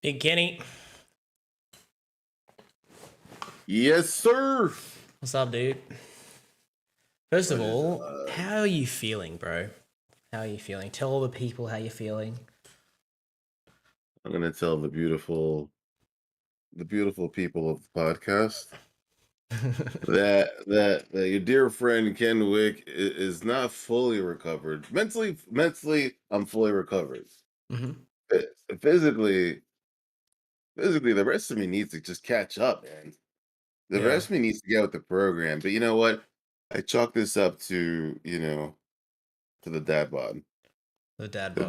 Big Kenny, Yes, sir. what's up, dude? First of What is all, it? how are you feeling, bro? How are you feeling? Tell all the people how you're feeling. I'm gonna tell the beautiful people of the podcast that your dear friend Kenw1ck is not fully recovered. Mentally, I'm fully recovered. Mm-hmm. Physically, the rest of me needs to just catch up, man. The Yeah, rest of me needs to get with the program. But you know what? I chalk this up to to the dad bod. the dad The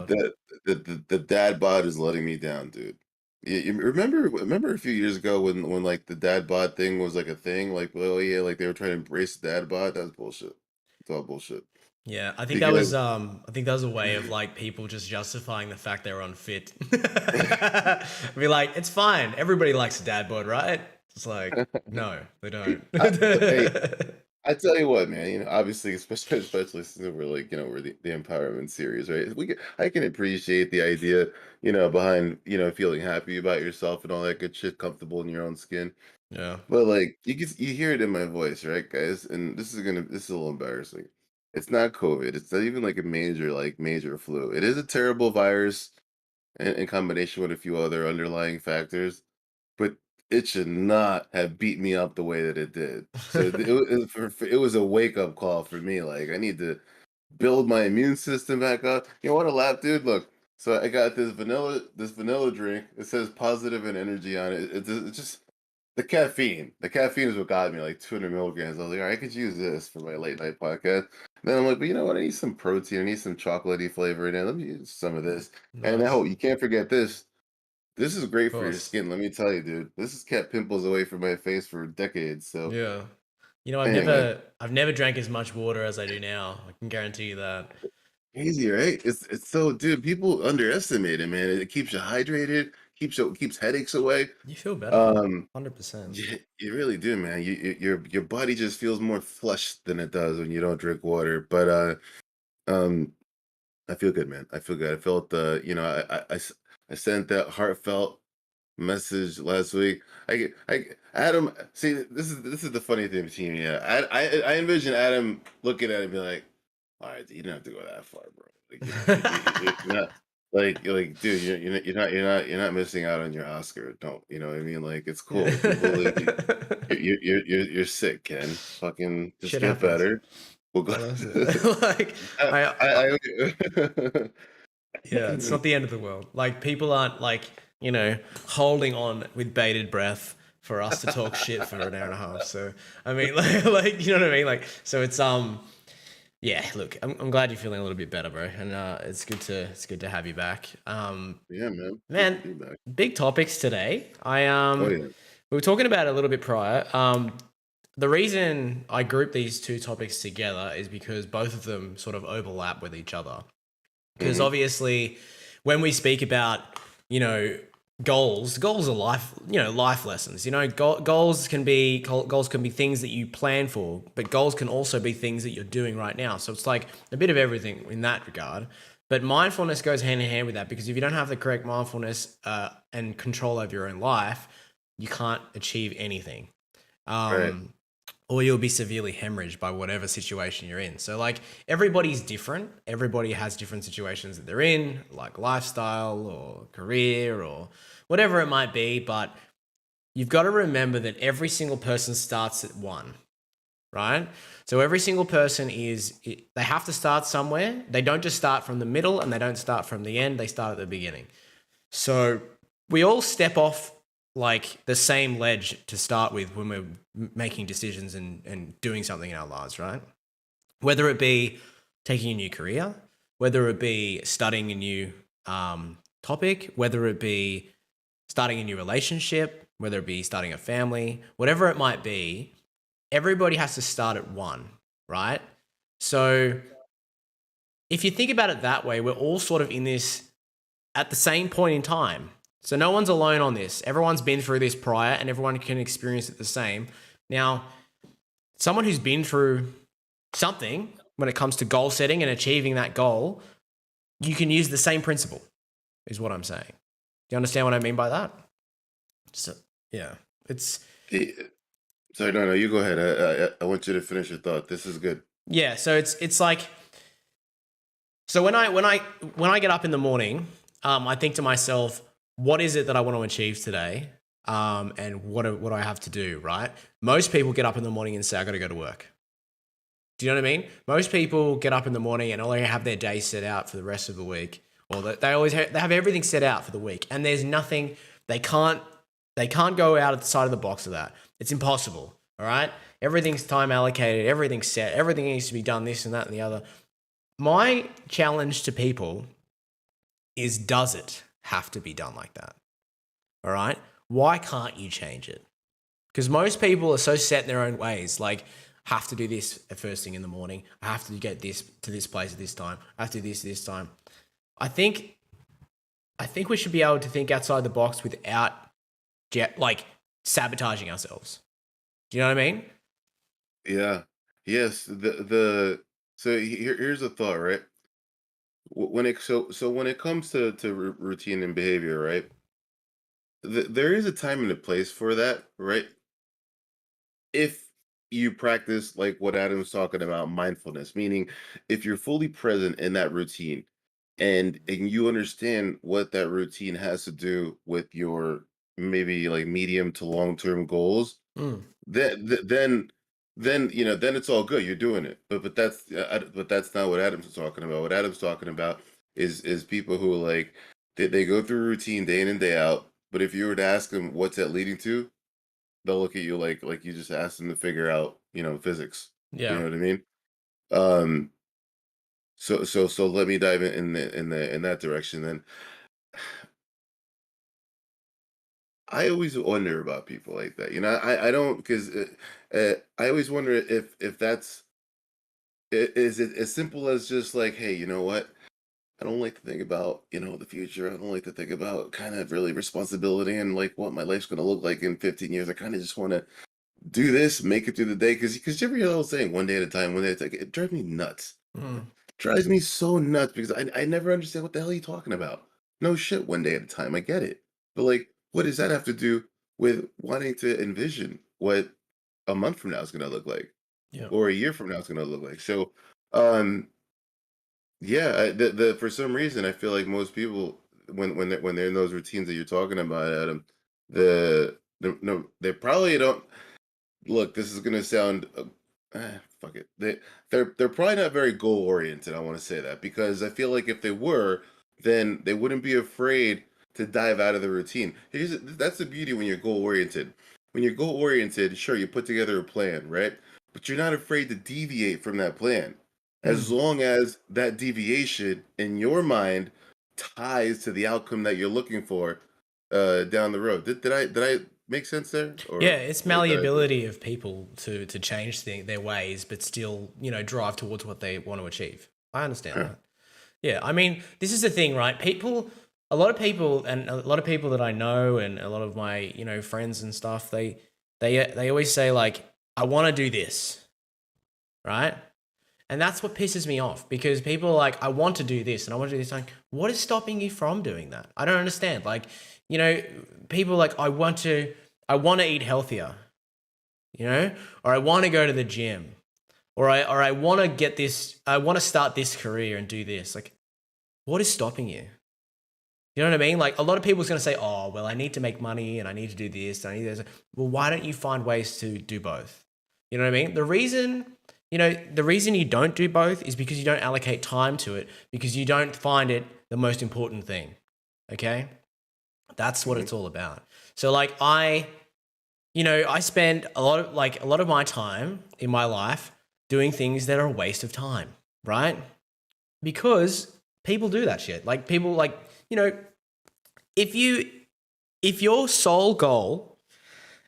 bod. the dad bod is letting me down, dude. You remember a few years ago when like the dad bod thing was like a thing, like well yeah, like they were trying to embrace dad bod. That's bullshit. It's all bullshit. Yeah, I think that Because was a way of like people just justifying the fact they were unfit. Be like, it's fine. Everybody likes a dad bod, right? It's like, no, they don't. hey, I tell you what, man. Obviously, especially since we're like we're the empowerment series, right? I can appreciate the idea, behind feeling happy about yourself and all that good shit, comfortable in your own skin. Yeah. But like you hear it in my voice, right, guys? And this is a little embarrassing. It's not COVID. It's not even like a major flu. It is a terrible virus in combination with a few other underlying factors, but it should not have beat me up the way that it did. So it was a wake up call for me. Like I need to build my immune system back up. You know what a lap, dude? Look, so I got this vanilla drink. It says positive and energy on it. It's just the caffeine. The caffeine is what got me, like 200 milligrams. I was like, all right, I could use this for my late night podcast. Then I'm like, but you know what? I need some protein. I need some chocolatey flavor in it. Let me use some of this. And Nice. you can't forget this. This is great Of for your course. skin. Let me tell you, dude. This has kept pimples away from my face for decades. So Yeah. You know, I've anyway, never drank as much water as I do now. I can guarantee you that. crazy, right? It's so, dude. People underestimate it, man. It keeps you hydrated. Keeps headaches away. You feel better. Um, 100%. you really do, man. Your body just feels more flushed than it does when you don't drink water. But um, I feel good, man. I feel good. I felt I sent that heartfelt message last week. Adam. See, this is the funny thing between me. I envision Adam looking at it and be like, "All right, you don't have to go that far, bro. Like, you're not dude. You're not missing out on your Oscar. Don't you know what I mean? Like, it's cool. People, like, you're sick, Ken. Fucking just Shit get happens. better. We'll go. Like, I, I, I, yeah, it's not the end of the world. Like, people aren't like, holding on with bated breath for us to talk shit for an hour and a half. So, I mean, like, you know what I mean? Like, so it's, yeah, look, I'm glad you're feeling a little bit better, bro. And, it's good to have you back. Yeah, man. Good Man, feedback. big topics today. Oh yeah. We were talking about it a little bit prior. The reason I grouped these two topics together is because both of them sort of overlap with each other. Because hmm obviously, when we speak about, goals are life lessons. Goals can be things that you plan for, but goals can also be things that you're doing right now. So it's like a bit of everything in that regard. But mindfulness goes hand in hand with that, because if you don't have the correct mindfulness and control over your own life, you can't achieve anything. Right. Or you'll be severely hemorrhaged by whatever situation you're in. So like, everybody's different. Everybody has different situations that they're in, like lifestyle or career or whatever it might be. But you've got to remember that every single person starts at one, right? So every single person they have to start somewhere. They don't just start from the middle, and they don't start from the end. They start at the beginning. So we all step off like the same ledge to start with when we're making decisions and doing something in our lives, right? Whether it be taking a new career, whether it be studying a new topic, whether it be starting a new relationship, whether it be starting a family, whatever it might be, everybody has to start at one, right? So if you think about it that way, we're all sort of in this at the same point in time. So no one's alone on this. Everyone's been through this prior, and everyone can experience it the same. Now, someone who's been through something when it comes to goal setting and achieving that goal, you can use the same principle, is what I'm saying. Do you understand what I mean by that? So yeah, it's Eh, Sorry, no, you go ahead. I want you to finish your thought. This is good. yeah. So it's like, so when I get up in the morning, I think to myself, what is it that I want to achieve today? And what do I have to do, right? Most people get up in the morning and say, I got to go to work. Do you know what I mean? Most people get up in the morning and already have their day set out for the rest of the week, or they have everything set out for the week, and there's nothing they can't go out of the side of the box of that. It's impossible. All right, everything's time allocated, everything's set, everything needs to be done, this and that and the other. My challenge to people is, does it have to be done like that? All right, why can't you change it? Because most people are so set in their own ways, like, have to do this at first thing in the morning. I have to get this to this place at this time. I have to do this time. I think we should be able to think outside the box without like sabotaging ourselves. Do you know what I mean? Yeah. Yes. Here's a thought, right? When it comes to routine and behavior, right? There is a time and a place for that, right? If you practice like what Adam's talking about, mindfulness, meaning if you're fully present in that routine and you understand what that routine has to do with your maybe like medium to long term goals, Mm. then then it's all good. You're doing it. But that's not what Adam's talking about. What Adam's talking about is people who are like they go through routine day in and day out. But if you were to ask them what's that leading to, they'll look at you like you just asked them to figure out, physics. You Yeah. know what I mean? Um, so let me dive in that direction then. I always wonder about people like that. I don't because I always wonder if that's is it as simple as just like, hey, you know what? I don't like to think about the future. I don't like to think about kind of really responsibility and like what my life's going to look like in 15 years. I kind of just want to do this, make it through the day. Because you ever hear the old saying, one day at a time, one day at a time? It drives me nuts. Mm. Drives me so nuts because I never understand what the hell you're talking about. No shit, one day at a time. I get it. But like, what does that have to do with wanting to envision what a month from now is going to look like Yeah. or a year from now is going to look like? So, um, yeah, the for some reason, I feel like most people, when they're in those routines that you're talking about, Adam, no, they probably don't. Look, this is gonna sound, fuck it. They're probably not very goal oriented. I want to say that because I feel like if they were, then they wouldn't be afraid to dive out of the routine. That's the beauty when you're goal oriented. When you're goal oriented, sure, you put together a plan, right? But you're not afraid to deviate from that plan, as Mm. long as that deviation in your mind ties to the outcome that you're looking for down the road. Did I make sense there, Yeah, or it's or did I? malleability of people to change their ways, but still, drive towards what they want to achieve. I understand Huh. that. Yeah, I mean, this is the thing, right? A lot of people, and a lot of people that I know, and a lot of my, friends and stuff, they always say like, I want to do this, right? And that's what pisses me off because people are like, I want to do this and I want to do this. Like, what is stopping you from doing that? I don't understand. Like, you know, people are like, I want to eat healthier, or I want to go to the gym, or I want to get this, I want to start this career and do this. Like, what is stopping you? You know what I mean? Like, a lot of people's going to say, oh, well, I need to make money and I need to do this. And I need this. Well, why don't you find ways to do both? You know what I mean? The reason you don't do both is because you don't allocate time to it because you don't find it the most important thing. Okay? That's what Mhm. it's all about. So like I spend a lot of my time in my life doing things that are a waste of time, right? Because people do that shit. Like people like, if your sole goal,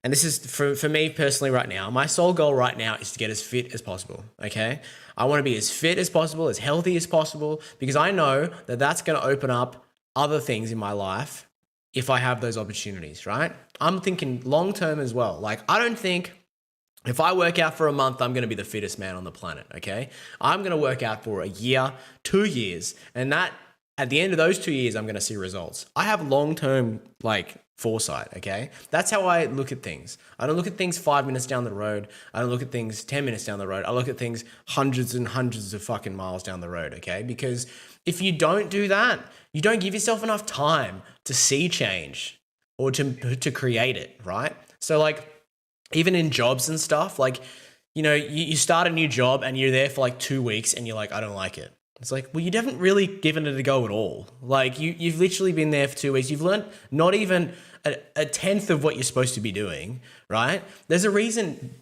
and this is for me personally right now, my sole goal right now is to get as fit as possible, okay? I want to be as fit as possible, as healthy as possible, because I know that that's going to open up other things in my life if I have those opportunities, right? I'm thinking long term as well. Like, I don't think if I work out for a month, I'm going to be the fittest man on the planet, okay? I'm going to work out for a year, 2 years, and that at the end of those 2 years, I'm going to see results. I have long-term like foresight. Okay. That's how I look at things. I don't look at things 5 minutes down the road. I don't look at things 10 minutes down the road. I look at things hundreds and hundreds of fucking miles down the road. Okay. Because if you don't do that, you don't give yourself enough time to see change or to create it. Right. So like even in jobs and stuff, like, you start a new job and you're there for like 2 weeks and you're like, I don't like it. It's like, well, you haven't really given it a go at all. Like you've literally been there for 2 weeks. You've learned not even a tenth of what you're supposed to be doing, right? There's a reason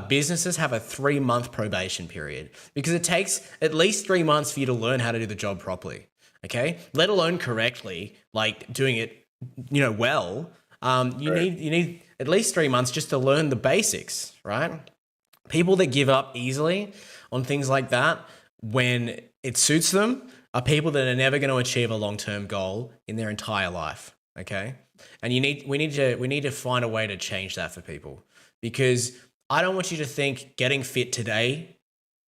businesses have a 3-month probation period, because it takes at least 3 months for you to learn how to do the job properly. Okay. Let alone correctly, like doing it, well. You need at least 3 months just to learn the basics, right? People that give up easily on things like that when it suits them are people that are never going to achieve a long-term goal in their entire life. Okay. And we need to find a way to change that for people, because I don't want you to think getting fit today,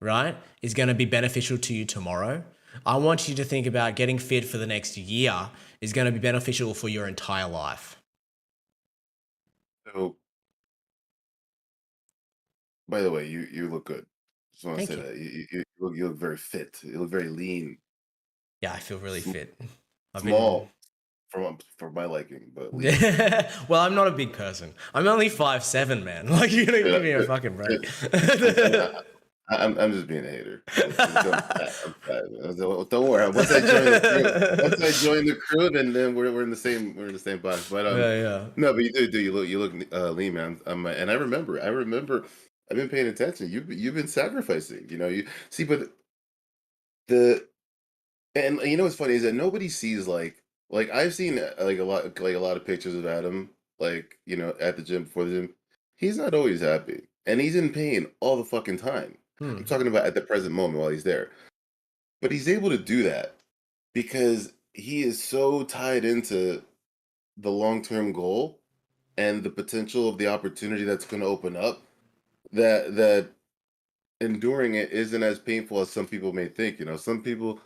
right, is going to be beneficial to you tomorrow. I want you to think about getting fit for the next year is going to be beneficial for your entire life. So, by the way, you look good. Just want to Thank say you. that you look very fit. You look very lean, Yeah, I feel really fit. I've been small for my liking, but lean. well, I'm not a big person. I'm only 5'7", man. Like, you're gonna Yeah, give me a fucking break. I'm just being a hater. Just I'm fat. Don't worry. Once I join the crew, then we're in the same box. But Yeah. no, but you look lean, man. And I remember I've been paying attention. You've been sacrificing. You see, but the and what's funny is that nobody sees like I've seen like a lot of pictures of Adam, like, at the gym, before the gym. He's not always happy, and he's in pain all the fucking time. I'm Hmm. talking about at the present moment while he's there. But he's able to do that because he is so tied into the long-term goal and the potential of the opportunity that's going to open up, that enduring it isn't as painful as some people may think. Some people,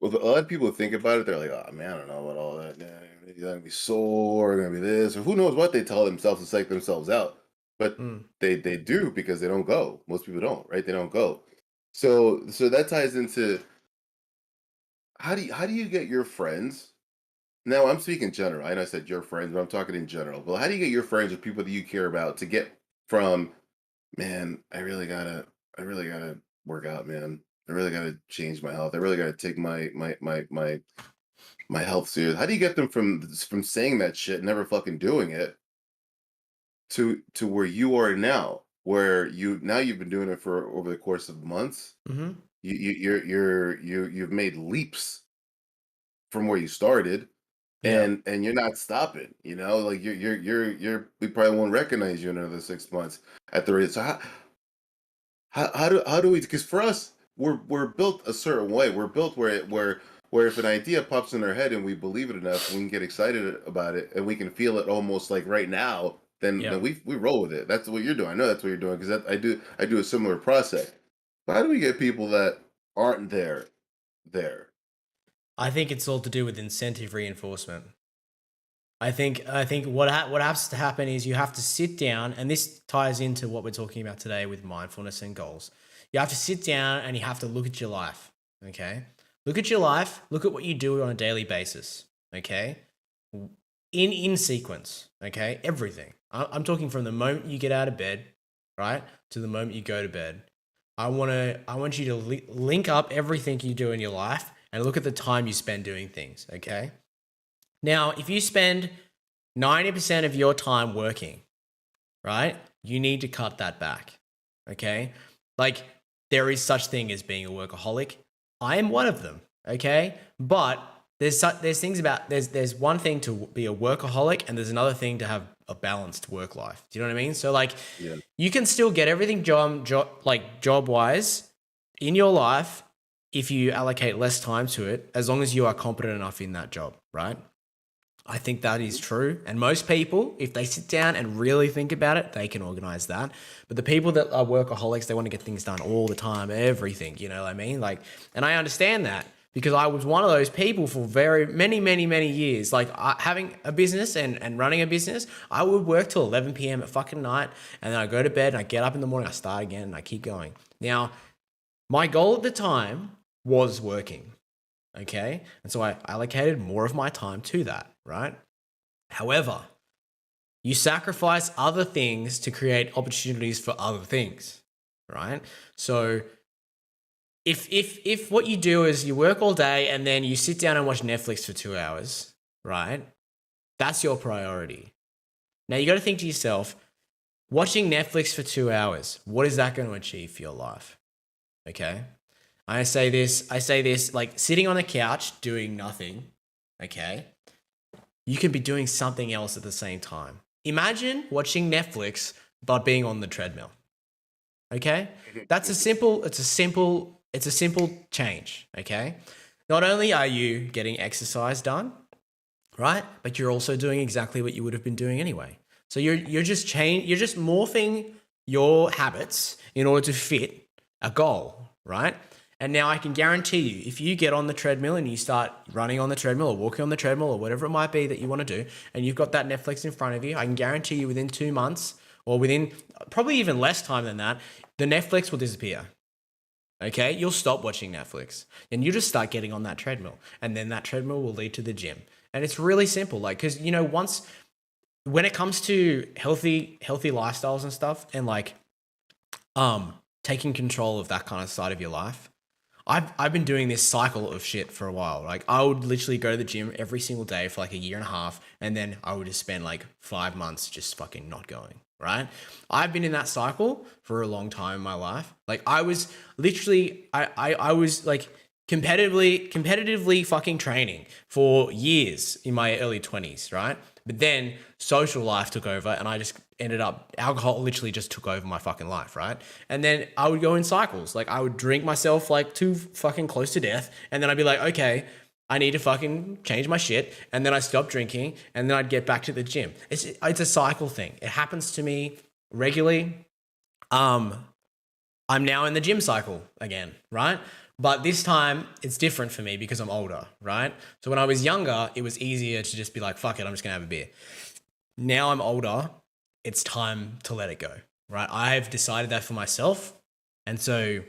a lot of people think about it. They're like, "Oh man, I don't know about all that. Yeah, you're gonna be sore, gonna be this, or who knows what they tell themselves to psych themselves out." But Hmm. they do, because they don't go. Most people don't, right? They don't go. So that ties into, how do you get your friends? Now I'm speaking general. I know I said your friends, but I'm talking in general. But how do you get your friends or people that you care about to get from, man, I really gotta work out, man. I really gotta change my health. I really gotta take my health serious. How do you get them from saying that shit, never fucking doing it, to where you are now, where you've been doing it for over the course of months. Mm-hmm. You've made leaps from where you started, Yeah. and you're not stopping. Like we probably won't recognize you in another 6 months at the rate. So how do we? Because for us, we're built a certain way. We're built where if an idea pops in our head and we believe it enough, we can get excited about it, and we can feel it almost like right now. Then Yeah. we roll with it. That's what you're doing. I know that's what you're doing, because I do a similar process. But how do we get people that aren't there? I think it's all to do with incentive reinforcement. I think what has to happen is you have to sit down, and this ties into what we're talking about today with mindfulness and goals. You have to sit down and you have to look at your life. Okay, look at your life. Look at what you do on a daily basis. Okay, in sequence. Okay, everything. I'm talking from the moment you get out of bed, right, to the moment you go to bed. I want you to link up everything you do in your life and look at the time you spend doing things. Okay. Now, if you spend 90% of your time working, right, you need to cut that back. Okay. Like, there is such thing as being a workaholic. I am one of them. Okay. But there's things about, there's one thing to be a workaholic, and there's another thing to have a balanced work life. Do you know what I mean? So like, Yeah. you can still get everything job wise in your life if you allocate less time to it, as long as you are competent enough in that job, right? I think that is true. And most people, if they sit down and really think about it, they can organize that. But the people that are workaholics, they want to get things done all the time, everything, you know what I mean? Like, and I understand that, because I was one of those people for very many years. Like having a business and running a business, I would work till 11 p.m. at fucking night, and then I go to bed and I get up in the morning, I start again, and I keep going. Now, my goal at the time was working, okay? And so I allocated more of my time to that, right? However, you sacrifice other things to create opportunities for other things, right? So if what you do is you work all day and then you sit down and watch Netflix for 2 hours, right? That's your priority. Now you got to think to yourself, watching Netflix for 2 hours, what is that going to achieve for your life? Okay? I say this like sitting on the couch doing nothing, okay? You can be doing something else at the same time. Imagine watching Netflix but being on the treadmill. Okay? It's a simple change, okay? Not only are you getting exercise done, right? But you're also doing exactly what you would have been doing anyway. So you're just morphing your habits in order to fit a goal, right? And now I can guarantee you, if you get on the treadmill and you start running on the treadmill or walking on the treadmill or whatever it might be that you want to do, and you've got that Netflix in front of you, I can guarantee you within 2 months or within probably even less time than that, the Netflix will disappear. Okay? You'll stop watching Netflix and you just start getting on that treadmill, and then that treadmill will lead to the gym. And it's really simple. Like, cause when it comes to healthy lifestyles and stuff, and like, taking control of that kind of side of your life, I've been doing this cycle of shit for a while. Like I would literally go to the gym every single day for like a year and a half, and then I would just spend like 5 months just fucking not going, right? I've been in that cycle for a long time in my life. Like I was literally I was like competitively fucking training for years in my early 20s, right? But then social life took over and I just ended up, alcohol literally just took over my fucking life, right? And then I would go in cycles. Like I would drink myself like too fucking close to death. And then I'd be like, okay, I need to fucking change my shit. And then I stopped drinking and then I'd get back to the gym. It's a cycle thing. It happens to me regularly. I'm now in the gym cycle again, right? But this time it's different for me because I'm older, right? So when I was younger, it was easier to just be like, fuck it, I'm just gonna have a beer. Now I'm older, it's time to let it go, right? I've decided that for myself. And so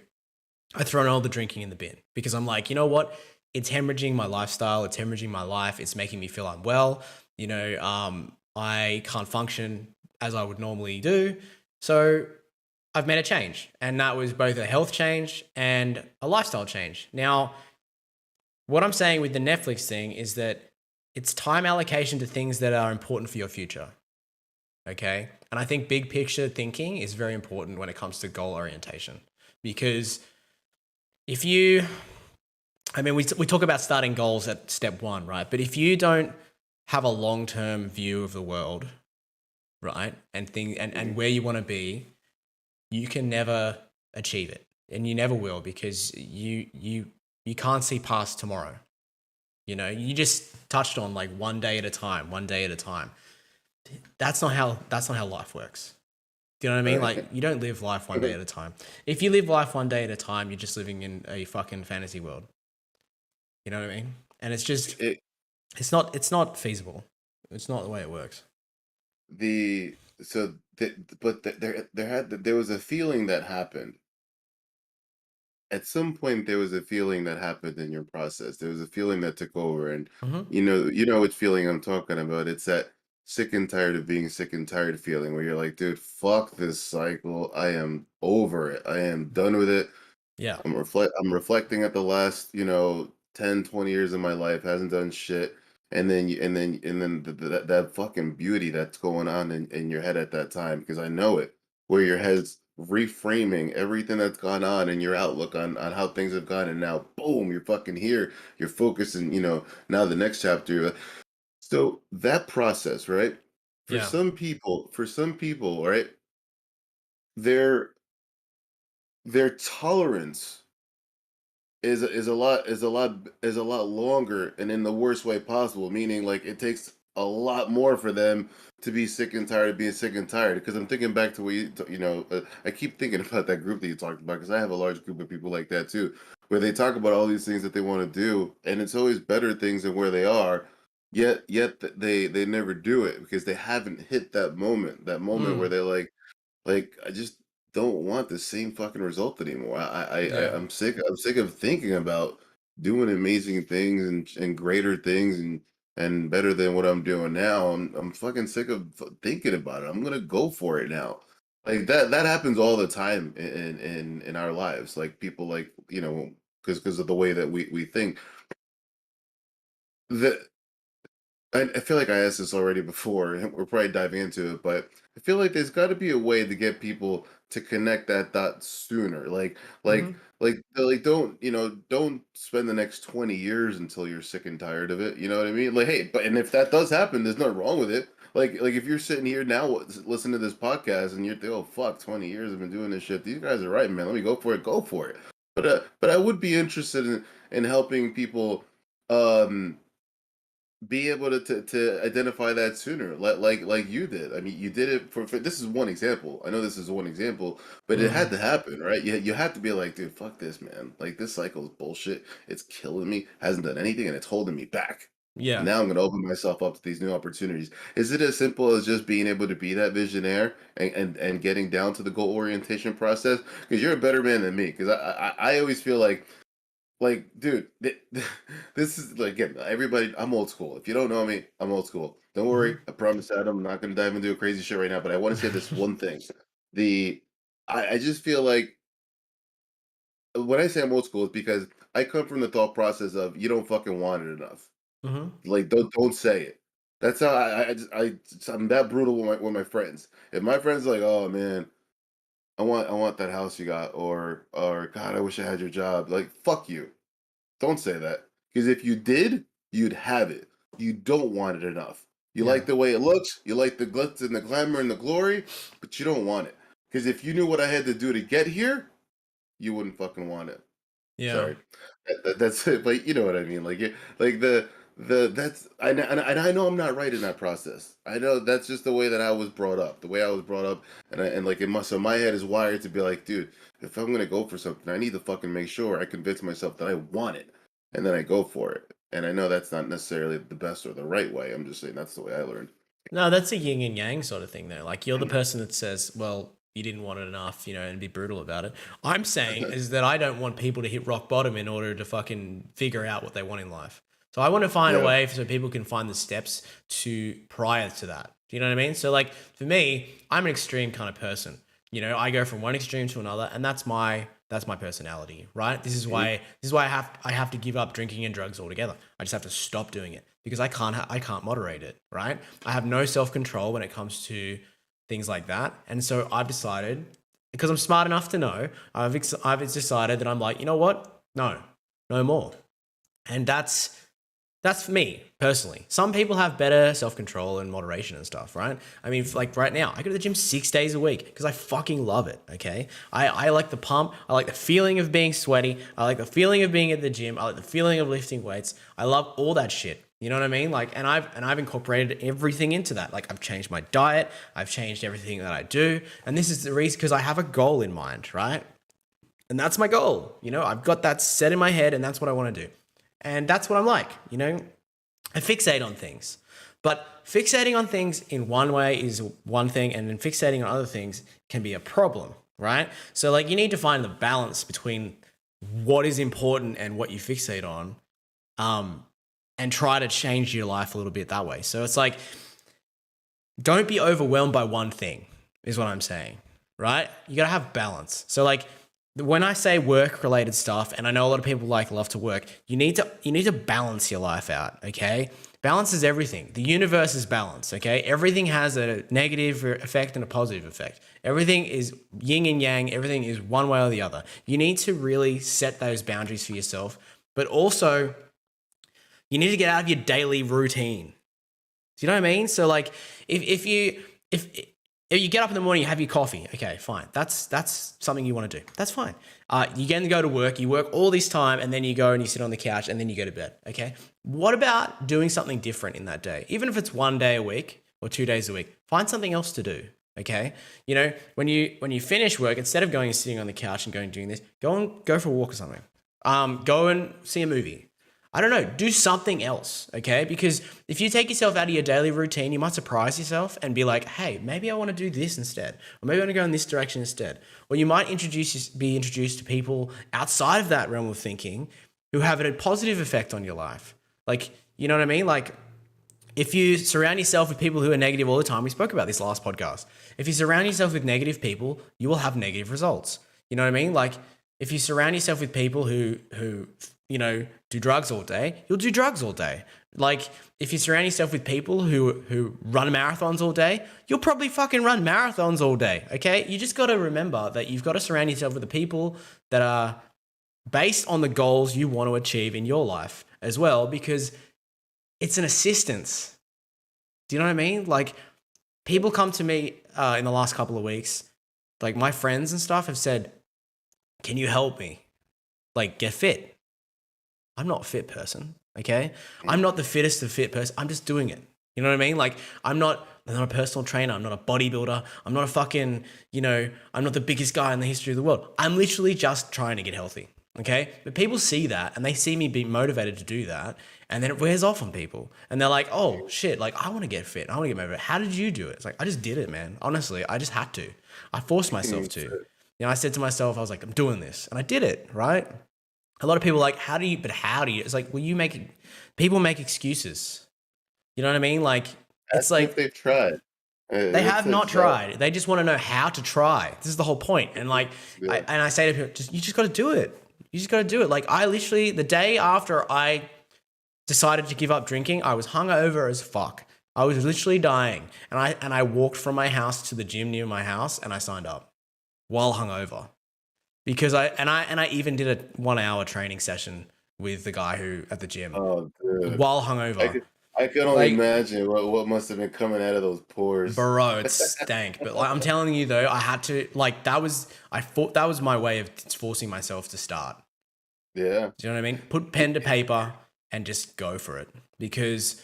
I've thrown all the drinking in the bin because I'm like, you know what? It's hemorrhaging my lifestyle. It's hemorrhaging my life. It's making me feel unwell. I can't function as I would normally do. So I've made a change, and that was both a health change and a lifestyle change. Now, what I'm saying with the Netflix thing is that it's time allocation to things that are important for your future. Okay? And I think big picture thinking is very important when it comes to goal orientation, because we talk about starting goals at step 1, right? But if you don't have a long-term view of the world, right? And where you want to be, you can never achieve it, and you never will, because you can't see past tomorrow. You just touched on like one day at a time. That's not how life works. Do you know what I mean? Like you don't live life one day at a time. If you live life one day at a time, you're just living in a fucking fantasy world. You know what I mean? And it's just it's not feasible. It's not the way it works. There was a feeling that happened. At some point, there was a feeling that happened in your process. There was a feeling that took over, and Mm-hmm. you know which feeling I'm talking about. It's that sick and tired of being sick and tired feeling, where you're like, dude, fuck this cycle. I am over it. I am done with it. Yeah. I'm reflecting at the last, 10, 20 years of my life, hasn't done shit. And then that fucking beauty that's going on in your head at that time, because I know it, where your head's reframing everything that's gone on and your outlook on how things have gone, and now boom, you're fucking here, you're focusing, now the next chapter. So that process, right? Yeah. For some people, right, their their tolerance is a lot longer, and in the worst way possible, meaning like it takes a lot more for them to be sick and tired of being sick and tired. Because I'm thinking back to what I keep thinking about that group that you talked about, because I have a large group of people like that too, where they talk about all these things that they want to do, and it's always better things than where they are. Yet they never do it because they haven't hit that moment where Mm, they're like, I just don't want the same fucking result anymore. yeah. I'm sick of thinking about doing amazing things and greater things and better than what I'm doing now. I'm fucking sick of thinking about it. I'm gonna go for it now. Like that happens all the time in our lives. Like people, like, because of the way that we think. That I feel like I asked this already before, and we're probably diving into it, but I feel like there's got to be a way to get people to connect that dot sooner. Hmm. Don't spend the next 20 years until you're sick and tired of it. You know what I mean? Like, hey, but and if that does happen, there's nothing wrong with it. Like if you're sitting here now listening to this podcast and you're thinking, oh fuck, 20 years I've been doing this shit. These guys are right, man. Let me go for it. Go for it. But I would be interested in helping people. Um, be able to identify that sooner, like you did. I mean, you did it for this is one example. I know this is one example, but it had Mm, to happen, right? You had to be like, dude, fuck this, man. Like this cycle is bullshit. It's killing me. Hasn't done anything, and it's holding me back. And yeah. now I'm gonna open myself up to these new opportunities. Is it as simple as just being able to be that visionaire and getting down to the goal orientation process? Because you're a better man than me. Because I always feel like, dude, this is like, again, everybody. I'm old school. If you don't know me, I'm old school. Don't worry. Hmm. I promise, Adam. I'm not going to dive into a crazy shit right now. But I want to say this one thing. The I just feel like when I say I'm old school, it's because I come from the thought process of you don't fucking want it enough. Hmm. Like, don't say it. That's how I'm that brutal with my friends. If my friends are like, oh man, I want that house you got, or God, I wish I had your job. Like, fuck you. Don't say that. Because if you did, you'd have it. You don't want it enough. You like Yeah. the way it looks, you like the glitz and the glamour and the glory, but you don't want it. Because if you knew what I had to do to get here, you wouldn't fucking want it. Yeah. Sorry, that's it. But you know what I mean. Like, like the that's I know I'm not right in that process. I know that's just the way that I was brought up. The way I was brought up, and like it must. So my head is wired to be like, dude, if I'm gonna go for something, I need to fucking make sure I convince myself that I want it, and then I go for it. And I know that's not necessarily the best or the right way. I'm just saying that's the way I learned. No, that's a yin and yang sort of thing, though. Like you're the person that says, "Well, you didn't want it enough," and be brutal about it. I'm saying is that I don't want people to hit rock bottom in order to fucking figure out what they want in life. So I want to find a Yeah. way so people can find the steps to prior to that. Do you know what I mean? So like for me, I'm an extreme kind of person. I go from one extreme to another, and that's my personality, right? This is why I have to give up drinking and drugs altogether. I just have to stop doing it because I can't moderate it, right? I have no self-control when it comes to things like that. And so I've decided, because I'm smart enough to know, I've decided that I'm like, you know what? No, no more. And that's for me personally. Some people have better self control and moderation and stuff, right? I mean, like right now, I go to the gym 6 days a week because I fucking love it. Okay, I like the pump. I like the feeling of being sweaty. I like the feeling of being at the gym. I like the feeling of lifting weights. I love all that shit. You know what I mean? Like, and I've incorporated everything into that. Like, I've changed my diet. I've changed everything that I do, and this is the reason because I have a goal in mind, right? And that's my goal. I've got that set in my head, and that's what I want to do. And that's what I'm like. I fixate on things. But fixating on things in one way is one thing, and then fixating on other things can be a problem, right? So, like, you need to find the balance between what is important and what you fixate on, um, and try to change your life a little bit that way. So, it's like, don't be overwhelmed by one thing, is what I'm saying, right? You gotta have balance. So, like, when I say work related stuff, and I know a lot of people love to work, you need to balance your life out, okay? Balance is everything. The universe is balance, okay? Everything has a negative effect and a positive effect. Everything is yin and yang, everything is one way or the other. You need to really set those boundaries for yourself, but also you need to get out of your daily routine. Do you know what I mean? So like if If you get up in the morning, you have your coffee. Okay, fine. That's something you want to do. That's fine. You then go to work. You work all this time, and then you go and you sit on the couch, and then you go to bed. Okay. What about doing something different in that day? Even if it's 1 day a week or 2 days a week, find something else to do. Okay. When you finish work, instead of going and sitting on the couch and going and doing this, go for a walk or something. Go and see a movie. I don't know, do something else, okay? Because if you take yourself out of your daily routine, you might surprise yourself and be like, hey, maybe I want to do this instead. Or maybe I want to go in this direction instead. Or you might be introduced to people outside of that realm of thinking who have a positive effect on your life. Like, you know what I mean? Like, if you surround yourself with people who are negative all the time, we spoke about this last podcast. If you surround yourself with negative people, you will have negative results. You know what I mean? Like, if you surround yourself with people who do drugs all day, you'll do drugs all day. Like, if you surround yourself with people who run marathons all day, you'll probably fucking run marathons all day, okay? You just got to remember that you've got to surround yourself with the people that are based on the goals you want to achieve in your life as well, because it's an assistance. Do you know what I mean? Like, people come to me in the last couple of weeks, like my friends and stuff have said, can you help me, like, get fit? I'm not a fit person, okay? I'm not the fittest of fit person. I'm just doing it. You know what I mean? Like, I'm not a personal trainer. I'm not a bodybuilder. I'm not a fucking, I'm not the biggest guy in the history of the world. I'm literally just trying to get healthy, okay? But people see that and they see me being motivated to do that, and then it wears off on people. And they're like, oh, shit, like, I want to get fit. I want to get motivated. How did you do it? It's like, I just did it, man. Honestly, I just had to. I forced myself to. I said to myself, I was like, I'm doing this. And I did it, right? A lot of people are like, how do you? It's like, well, people make excuses. You know what I mean? Like, it's like, if they've tried. they have not tried. They just want to know how to try. This is the whole point. And like, Yeah. I say to people, you just got to do it. You just got to do it. Like, I literally, the day after I decided to give up drinking, I was hungover as fuck. I was literally dying. And I walked from my house to the gym near my house and I signed up while hungover. Because I even did a 1 hour training session with the guy who at the gym while hungover. I can only imagine what must have been coming out of those pores. Bro, it stank. But like, I'm telling you though, I had to, like, that was my way of forcing myself to start. Yeah. Do you know what I mean? Put pen to paper and just go for it. Because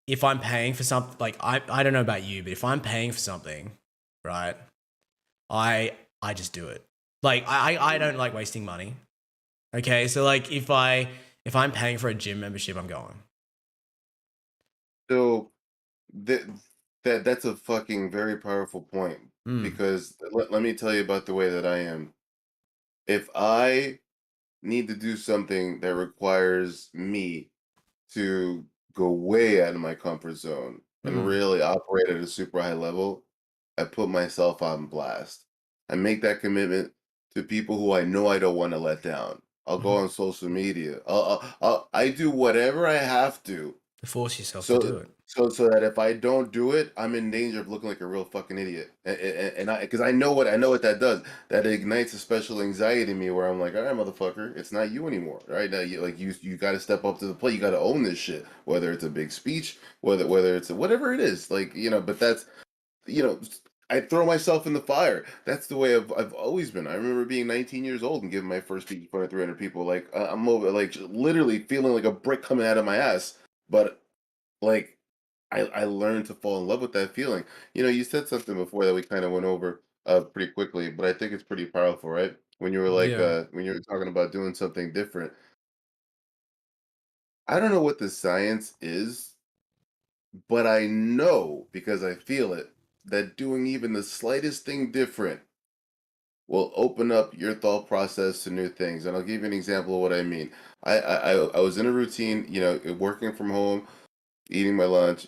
if I'm paying for something, like, I don't know about you, but if I'm paying for something, right, I just do it. Like, I don't like wasting money. Okay, so like, if I'm paying for a gym membership, I'm going. So that's a fucking very powerful point, because let me tell you about the way that I am. If I need to do something that requires me to go way out of my comfort zone and really operate at a super high level, I put myself on blast. I make that commitment to people who I know I don't want to let down. I'll go on social media. I do whatever I have to Force yourself to do it. so that if I don't do it, I'm in danger of looking like a real fucking idiot. And because I know what that does. That ignites a special anxiety in me where I'm like, all right, motherfucker, it's not you anymore, right? Now, you got to step up to the plate. You got to own this shit. Whether it's a big speech, whether it's whatever it is, like, But that's, I throw myself in the fire. That's the way I've always been. I remember being 19 years old and giving my first speech in front of 300 people. Like, I'm over, like, literally feeling like a brick coming out of my ass. But like, I learned to fall in love with that feeling. You said something before that we kind of went over pretty quickly, but I think it's pretty powerful, right? When you were like, Yeah. when you were talking about doing something different. I don't know what the science is, but I know, because I feel it, that doing even the slightest thing different will open up your thought process to new things. And I'll give you an example of what I mean. I was in a routine, working from home, eating my lunch,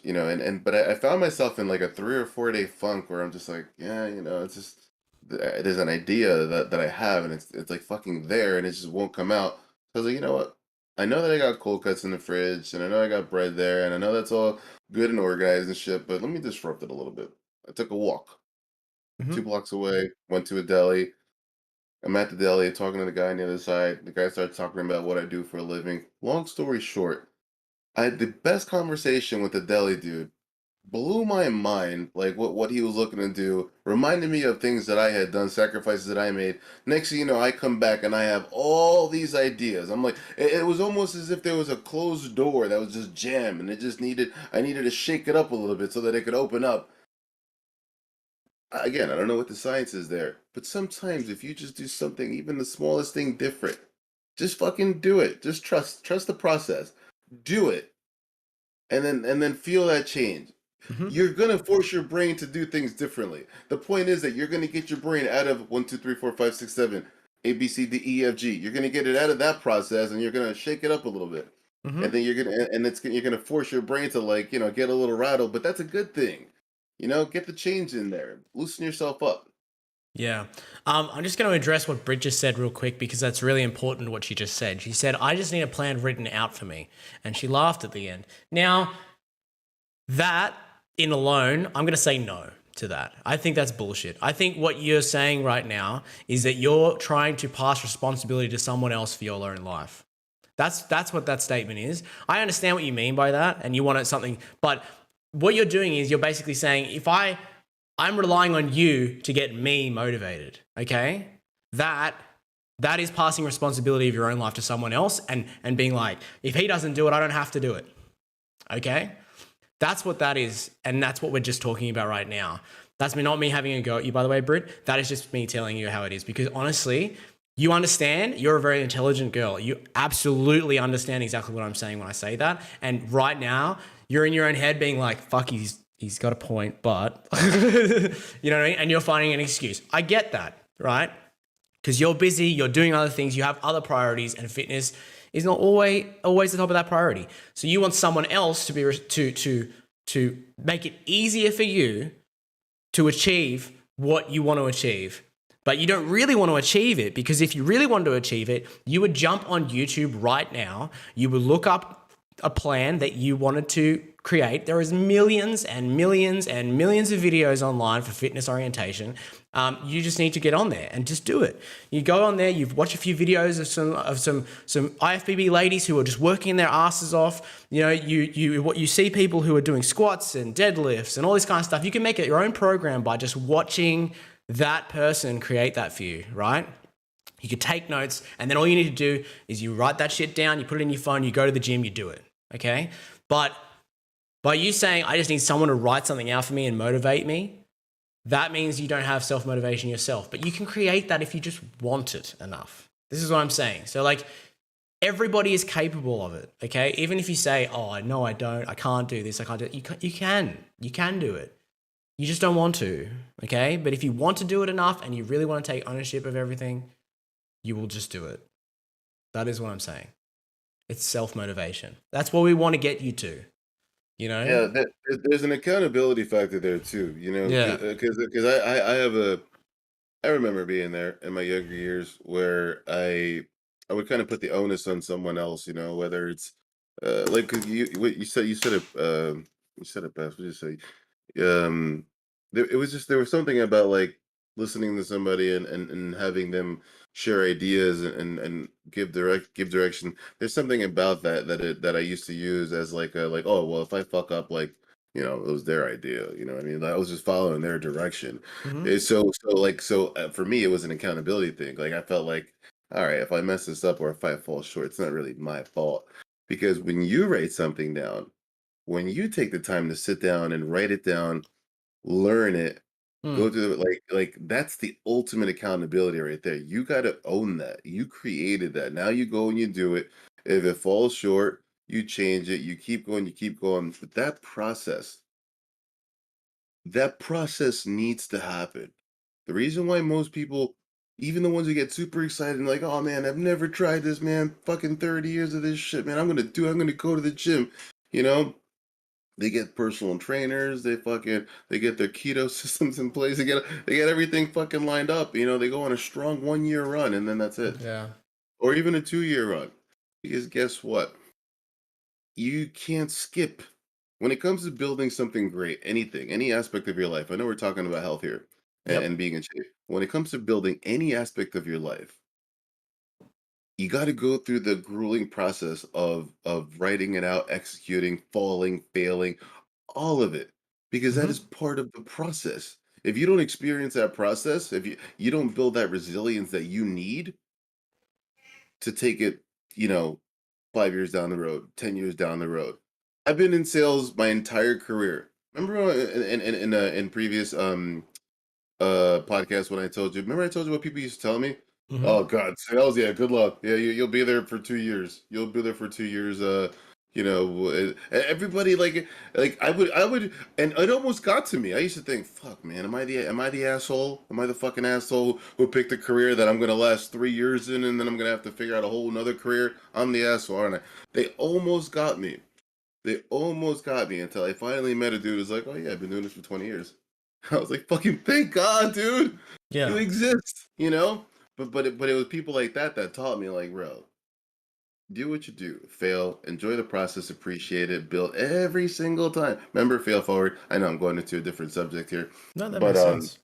but I found myself in like a 3 or 4 day funk where I'm just like, yeah, it's just, there's an idea that I have, and it's like fucking there, and it just won't come out. So I was like, you know what? I know that I got cold cuts in the fridge, and I know I got bread there, and I know that's all good and organized and shit, but let me disrupt it a little bit. I took a walk 2 blocks away, went to a deli. I'm at the deli talking to the guy on the other side. The guy started talking about what I do for a living. Long story short, I had the best conversation with the deli dude, blew my mind, like what he was looking to do, reminded me of things that I had done, sacrifices that I made. Next thing you know, I come back and I have all these ideas. I'm like, it was almost as if there was a closed door that was just jammed, and I needed to shake it up a little bit so that it could open up. Again, I don't know what the science is there, but sometimes if you just do something, even the smallest thing different, just fucking do it. Just trust the process. Do it, and then feel that change. Hmm. You're gonna force your brain to do things differently. The point is that you're gonna get your brain out of 1, 2, 3, 4, 5, 6, 7, A, B, C, D, E, F, G. You're gonna get it out of that process, and you're gonna shake it up a little bit, Hmm. and then you're gonna force your brain to, like, get a little rattled. But that's a good thing. Get the change in there. Loosen yourself up. Yeah. I'm just going to address what Brit just said real quick because that's really important what she just said. She said, I just need a plan written out for me. And she laughed at the end. Now, that in alone, I'm going to say no to that. I think that's bullshit. I think what you're saying right now is that you're trying to pass responsibility to someone else for your own life. That's what that statement is. I understand what you mean by that, and you want it something, but what you're doing is you're basically saying I'm relying on you to get me motivated. Okay, that that is passing responsibility of your own life to someone else, and being like, if he doesn't do it, I don't have to do it. Okay, that's what that is, and that's what we're just talking about right now. That's me, not me having a go at you, by the way, Britt. That is just me telling you how it is, because honestly, you understand. You're a very intelligent girl. You absolutely understand exactly what I'm saying when I say that. And right now, you're in your own head being like, "Fuck, he's got a point," but you know what I mean. And you're finding an excuse. I get that, right? Because you're busy, you're doing other things, you have other priorities, and fitness is not always the top of that priority. So you want someone else to be to make it easier for you to achieve what you want to achieve. But you don't really want to achieve it, because if you really wanted to achieve it, you would jump on YouTube right now. You would look up a plan that you wanted to create. There is millions and millions and millions of videos online for fitness orientation. You just need to get on there and just do it. You go on there. You've watched a few videos of some IFBB ladies who are just working their asses off. You see people who are doing squats and deadlifts and all this kind of stuff. You can make it your own program by just watching that person create that for you, right? You could take notes, and then all you need to do is you write that shit down, you put it in your phone, you go to the gym, you do it, okay? But by you saying, I just need someone to write something out for me and motivate me, that means you don't have self-motivation yourself. But you can create that if you just want it enough. This is what I'm saying. So, like, everybody is capable of it, okay? Even if you say, oh, no, I don't, I can't do this, I can't do it, you can do it. You just don't want to, okay? But if you want to do it enough and you really want to take ownership of everything, you will just do it. That is what I'm saying. It's self-motivation. That's what we want to get you to, you know? Yeah, there's an accountability factor there too. Yeah. Because I have I remember being there in my younger years where I would kind of put the onus on someone else. Whether it's like 'cause you said it best. What did you say? There was something about, like, listening to somebody and having them share ideas and give direction. There's something about that I used to use as like a, like, oh well, if I fuck up, like, it was their idea. You know what I mean? I was just following their direction. Mm-hmm. For me, it was an accountability thing. Like, I felt like, all right, if I mess this up or if I fall short, it's not really my fault, because when you write something down, when you take the time to sit down and write it down, learn it, go Mm. through it, like, that's the ultimate accountability right there. You gotta own that. You created that. Now you go and you do it. If it falls short, you change it, you keep going, you keep going. But that process needs to happen. The reason why most people, even the ones who get super excited and like, oh man, I've never tried this, man. Fucking 30 years of this shit, man. I'm gonna go to the gym, you know? They get personal trainers. They get their keto systems in place. They get everything fucking lined up. They go on a strong 1 year run, and then that's it, Yeah. or even a 2 year run. Because guess what? You can't skip when it comes to building something great. Anything, any aspect of your life. I know we're talking about health here and Yep. being in shape. When it comes to building any aspect of your life, you got to go through the grueling process of writing it out, executing, falling, failing, all of it. because that Mm-hmm. is part of the process. If you don't experience that process, if you don't build that resilience that you need to take it, you know, 5 years down the road, 10 years down the road. I've been in sales my entire career. Remember in previous podcast when I told you? Remember I told you what people used to tell me? Mm-hmm. Oh God, sales, yeah, good luck. Yeah, you'll be there for 2 years. You'll be there for 2 years. Everybody like I would, and it almost got to me. I used to think, fuck, man, am I the asshole? Am I the fucking asshole who picked a career that I'm gonna last 3 years in, and then I'm gonna have to figure out a whole another career? I'm the asshole, aren't I? They almost got me. They almost got me until I finally met a dude who's like, oh yeah, I've been doing this for 20 years. I was like, fucking thank God, dude. You Yeah. exist. But it was people like that that taught me, like, bro, do what you do, fail, enjoy the process, appreciate it, build every single time. Remember, fail forward. I know I'm going into a different subject here, No, that but makes um, sense.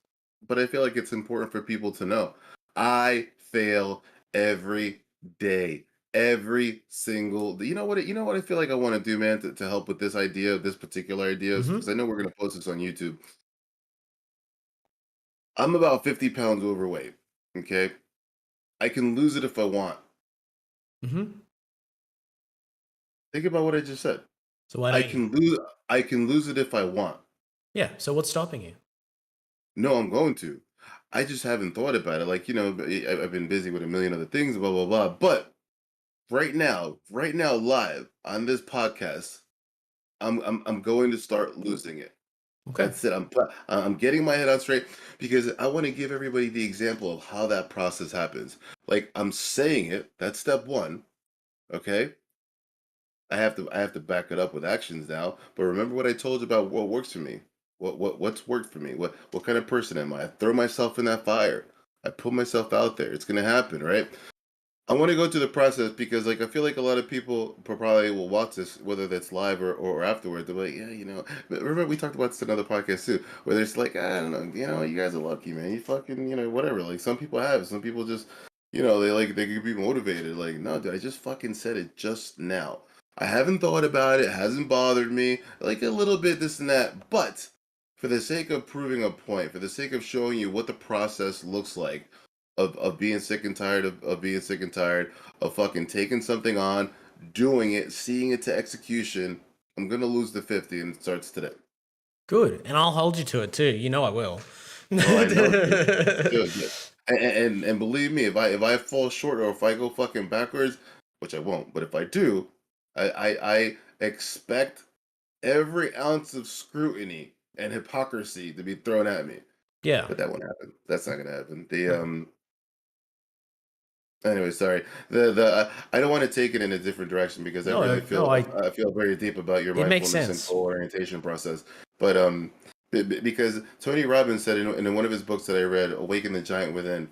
but I feel like it's important for people to know I fail every day. Every single, you know what I feel like I want to do, man, to help with this particular idea, because Mm-hmm. I know we're gonna post this on YouTube. I'm about 50 pounds overweight. Okay. I can lose it if I want. Mm-hmm. Think about what I just said. So why I don't you? can lose I can lose it if I want. Yeah. So what's stopping you? No, I'm going to. I just haven't thought about it. Like, I've been busy with a million other things, blah blah blah. But right now, live on this podcast, I'm going to start losing it. Okay. That's it. I'm getting my head on straight because I want to give everybody the example of how that process happens. Like, I'm saying it. That's step one. Okay. I have to back it up with actions now. But remember what I told you about what works for me. What's worked for me? What kind of person am I? I throw myself in that fire. I put myself out there. It's gonna happen, right? I want to go through the process because, like, I feel like a lot of people probably will watch this, whether that's live or afterward. They're like, yeah, But remember we talked about this in another podcast too, where it's like, I don't know, you guys are lucky, man. You fucking, whatever. Like, some people have, some people just, they could be motivated. Like, no, dude, I just fucking said it just now. I haven't thought about it. It hasn't bothered me. Like, a little bit, this and that, but for the sake of proving a point, for the sake of showing you what the process looks like of being sick and tired of being sick and tired of fucking taking something on, doing it, seeing it to execution. I'm gonna lose the 50 and it starts today. Good. And I'll hold you to it too. You know I will. Oh, I know, dude. Good. And believe me, if I fall short or if I go fucking backwards, which I won't, but if I do, I expect every ounce of scrutiny and hypocrisy to be thrown at me. Yeah. But that won't happen. That's not gonna happen. The No. Anyway, sorry. I don't want to take it in a different direction because I No, really no, feel I feel very deep about your it makes mindfulness and sense. goal orientation process. But because Tony Robbins said in one of his books that I read, "Awaken the Giant Within,"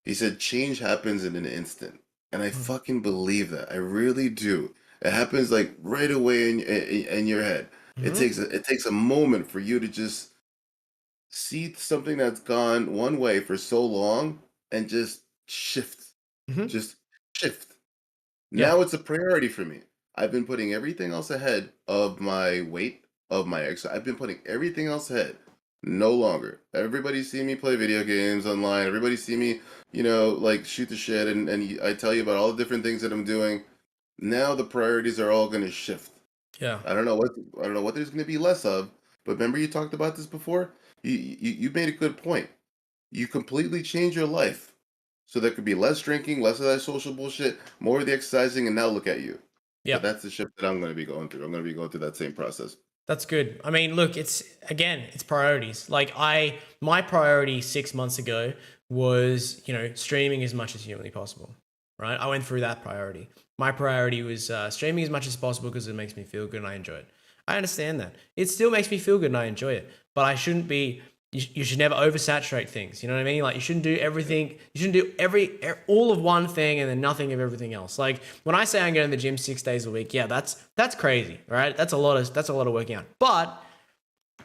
he said change happens in an instant, and I Mm-hmm. fucking believe that. I really do. It happens like right away in your head. It takes a moment for you to just see something that's gone one way for so long and shift Mm-hmm. just shift. Yeah. Now it's a priority for me. I've been putting everything else ahead of my weight, of my exercise. I've been putting everything else ahead. No longer. Everybody see me play video games online. Everybody see me, like, shoot the shit, and I tell you about all the different things that I'm doing. Now the priorities are all going to shift. Yeah. I don't know what there's going to be less of. But remember, you talked about this before. You made a good point. You completely change your life. So there could be less drinking, less of that social bullshit, more of the exercising, and now look at you. Yeah. But that's the shift that I'm going to be going through. I'm going to be going through that same process. That's good. I mean, look, it's priorities. Like my priority 6 months ago was, streaming as much as humanly possible, right? I went through that priority. My priority was streaming as much as possible because it makes me feel good and I enjoy it. I understand that. It still makes me feel good and I enjoy it, but I shouldn't be, you should never oversaturate things. You know what I mean? Like, you shouldn't do everything. You shouldn't do all of one thing and then nothing of everything else. Like, when I say I'm going to the gym 6 days a week, yeah, that's crazy, right? That's a lot of working out. But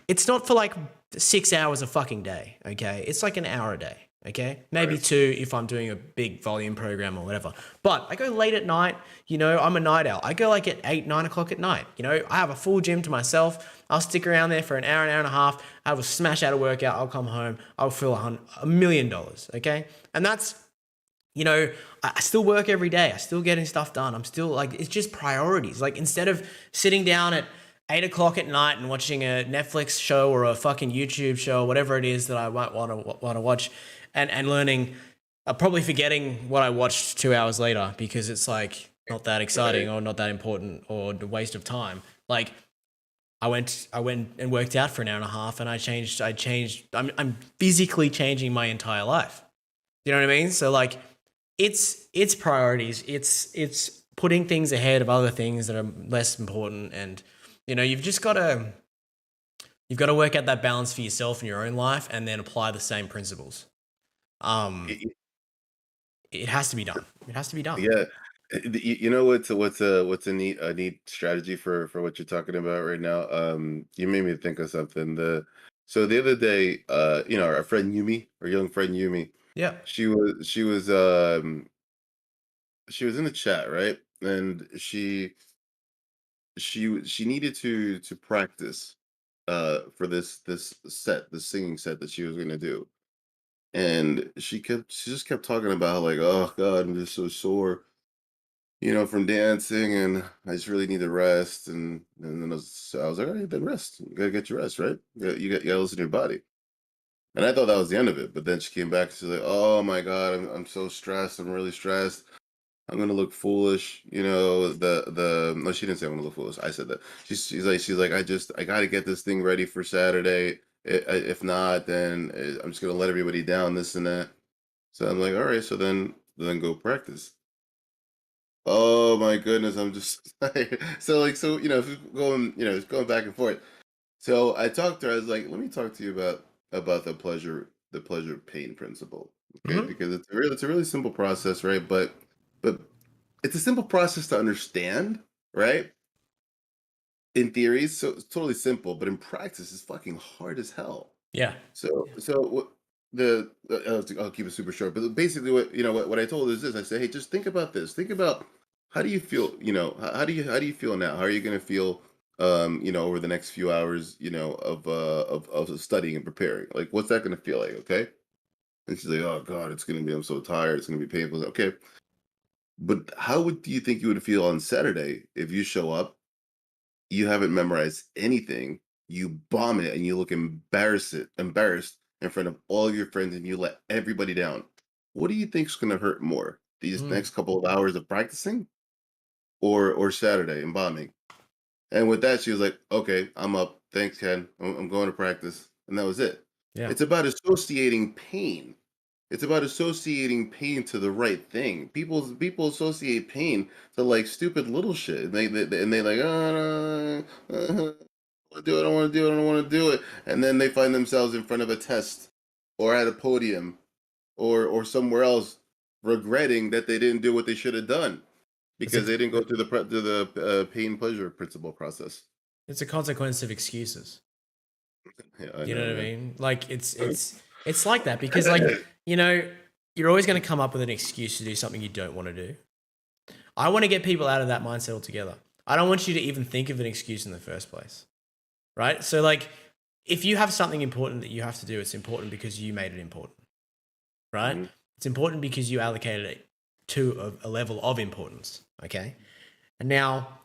it's not for like 6 hours a fucking day. Okay, it's like an hour a day. Okay, maybe 2 if I'm doing a big volume program or whatever. But I go late at night, I'm a night owl. I go like at 8, 9 o'clock at night. I have a full gym to myself. I'll stick around there for an hour and a half. I will smash out a workout. I'll come home. I'll feel $1,000,000. Okay. And that's, I still work every day. I still getting stuff done. I'm still like, it's just priorities. Like instead of sitting down at 8 o'clock at night and watching a Netflix show or a fucking YouTube show, or whatever it is that I might want to watch, and learning, probably forgetting what I watched 2 hours later because it's like not that exciting or not that important or a waste of time. Like I went and worked out for an hour and a half, and I changed. I'm physically changing my entire life. You know what I mean? So like, it's priorities. It's putting things ahead of other things that are less important, and you've got to work out that balance for yourself in your own life, and then apply the same principles. It has to be done. It has to be done. Yeah. You know what's a neat strategy for what you're talking about right now? You made me think of something. So the other day, our friend Yumi, our young friend Yumi, Yeah. she was in the chat, right? And she needed to practice for this singing set that she was gonna do. And she just kept talking about like, oh God, I'm just so sore, from dancing, and I just really need to rest. And then I was like, all right, then rest. You gotta get your rest, right? You gotta listen to your body. And I thought that was the end of it. But then she came back. She's like, oh my God, I'm so stressed. I'm really stressed. I'm gonna look foolish. No, she didn't say I'm gonna look foolish. I said that. She's like, I gotta get this thing ready for Saturday. If not, then I'm just gonna let everybody down. This and that. So I'm like, all right. So then go practice. Oh my goodness, I'm just it's going back and forth. So I talked to her. I was like, let me talk to you about the pleasure pain principle, okay? Mm-hmm. Because it's a really simple process, right? But it's a simple process to understand, right? In theory, so it's totally simple, but in practice, it's fucking hard as hell. Yeah. So I'll keep it super short. But basically, what I told her is this: I said, hey, just think about this. Think about how do you feel? How do you feel now? How are you going to feel? Over the next few hours, of studying and preparing. Like, what's that going to feel like? Okay. And she's like, oh God, it's going to be. I'm so tired. It's going to be painful. Okay. But do you think you would feel on Saturday if you show up? You haven't memorized anything, you bomb it, and you look embarrassed in front of all of your friends, and you let everybody down. What do you think's going to hurt more? These Mm. next couple of hours of practicing, or Saturday and bombing? And with that, she was like, "Okay, I'm up. Thanks, Ken. I'm going to practice," and that was it. Yeah. It's about associating pain. It's about associating pain to the right thing. People associate pain to like stupid little shit. And they like, oh, no, I don't want to do it. I don't want to do it. And then they find themselves in front of a test, or at a podium, or somewhere else, regretting that they didn't do what they should have done It's because a they didn't go through the pain pleasure principle process. it's a consequence of excuses. Yeah, I You know know, what I man. mean? Like it's like that because like, you're always going to come up with an excuse to do something you don't want to do. I want to get people out of that mindset altogether. I don't want you to even think of an excuse in the first place. Right? So like, if you have something important that you have to do, it's important because you made it important. Right? Mhm. It's important because you allocated it to a level of importance. Okay. And now,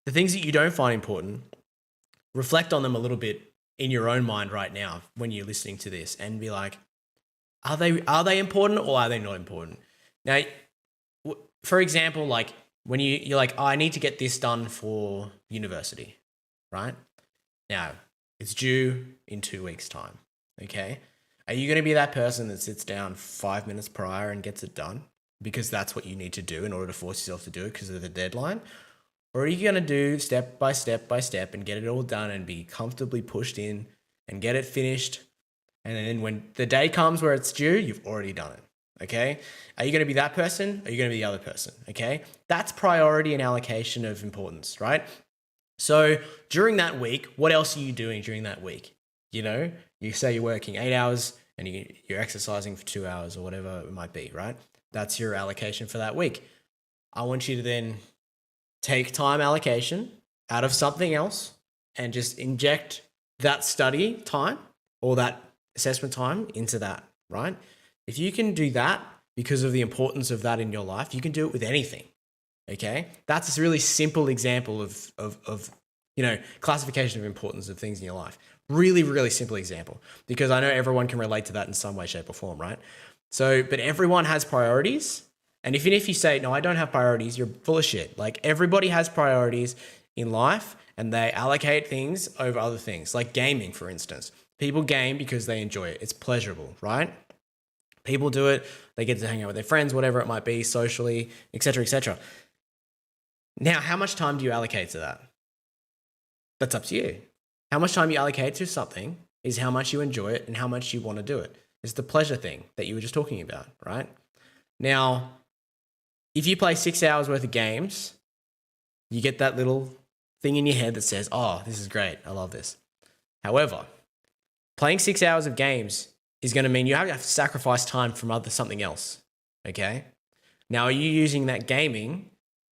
the things that you don't find important, reflect on them a little bit in your own mind right now when you're listening to this, and be like, are they important or are they not important? Now, for example, like when you're like, oh, I need to get this done for university, right? Now, it's due in 2 weeks' time. Okay. Are you going to be that person that sits down 5 minutes prior and gets it done because that's what you need to do in order to force yourself to do it because of the deadline? Or are you going to do step by step by step and get it all done and be comfortably pushed in and get it finished? And then when the day comes where it's due, you've already done it. Okay. Are you going to be that person? Or are you going to be the other person? Okay. That's priority and allocation of importance, right? So during that week, what else are you doing during that week? You say you're working 8 hours and you're exercising for 2 hours or whatever it might be, right? That's your allocation for that week. I want you to then take time allocation out of something else and just inject that study time or that assessment time into that, right? If you can do that because of the importance of that in your life, you can do it with anything. Okay, that's a really simple example of classification of importance of things in your life. Really, really simple example, because I know everyone can relate to that in some way, shape, or form, right? So, but everyone has priorities, and even if you say no, I don't have priorities, you're full of shit. Like, everybody has priorities in life, and they allocate things over other things, like gaming, for instance. People game because they enjoy it. It's pleasurable, right? People do it. They get to hang out with their friends, whatever it might be, socially, etc., etc. Now, how much time do you allocate to that? That's up to you. How much time you allocate to something is how much you enjoy it and how much you want to do it. It's the pleasure thing that you were just talking about, right? Now, if you play 6 hours worth of games, you get that little thing in your head that says, oh, this is great. I love this. However, playing 6 hours of games is going to mean you have to sacrifice time from something else, okay? Now, are you using that gaming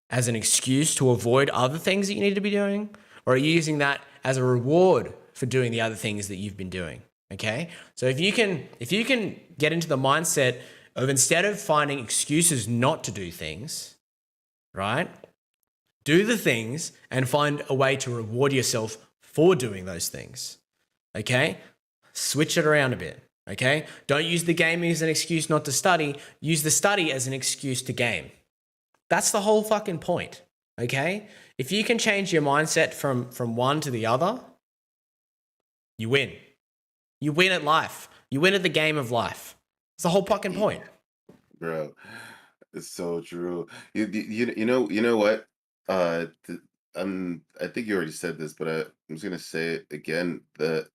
as an excuse to avoid other things that you need to be doing? Or are you using that as a reward for doing the other things that you've been doing? Okay. So if you can get into the mindset of, instead of finding excuses not to do things, right? Do the things and find a way to reward yourself for doing those things. Okay. Switch it around a bit. Okay. Don't use the gaming as an excuse not to study. Use the study as an excuse to game. That's the whole fucking point, okay? If you can change your mindset from one to the other, you win. You win at life. You win at the game of life. It's the whole fucking point. Bro, it's so true. You know what? I think you already said this, but I'm just gonna say it again, that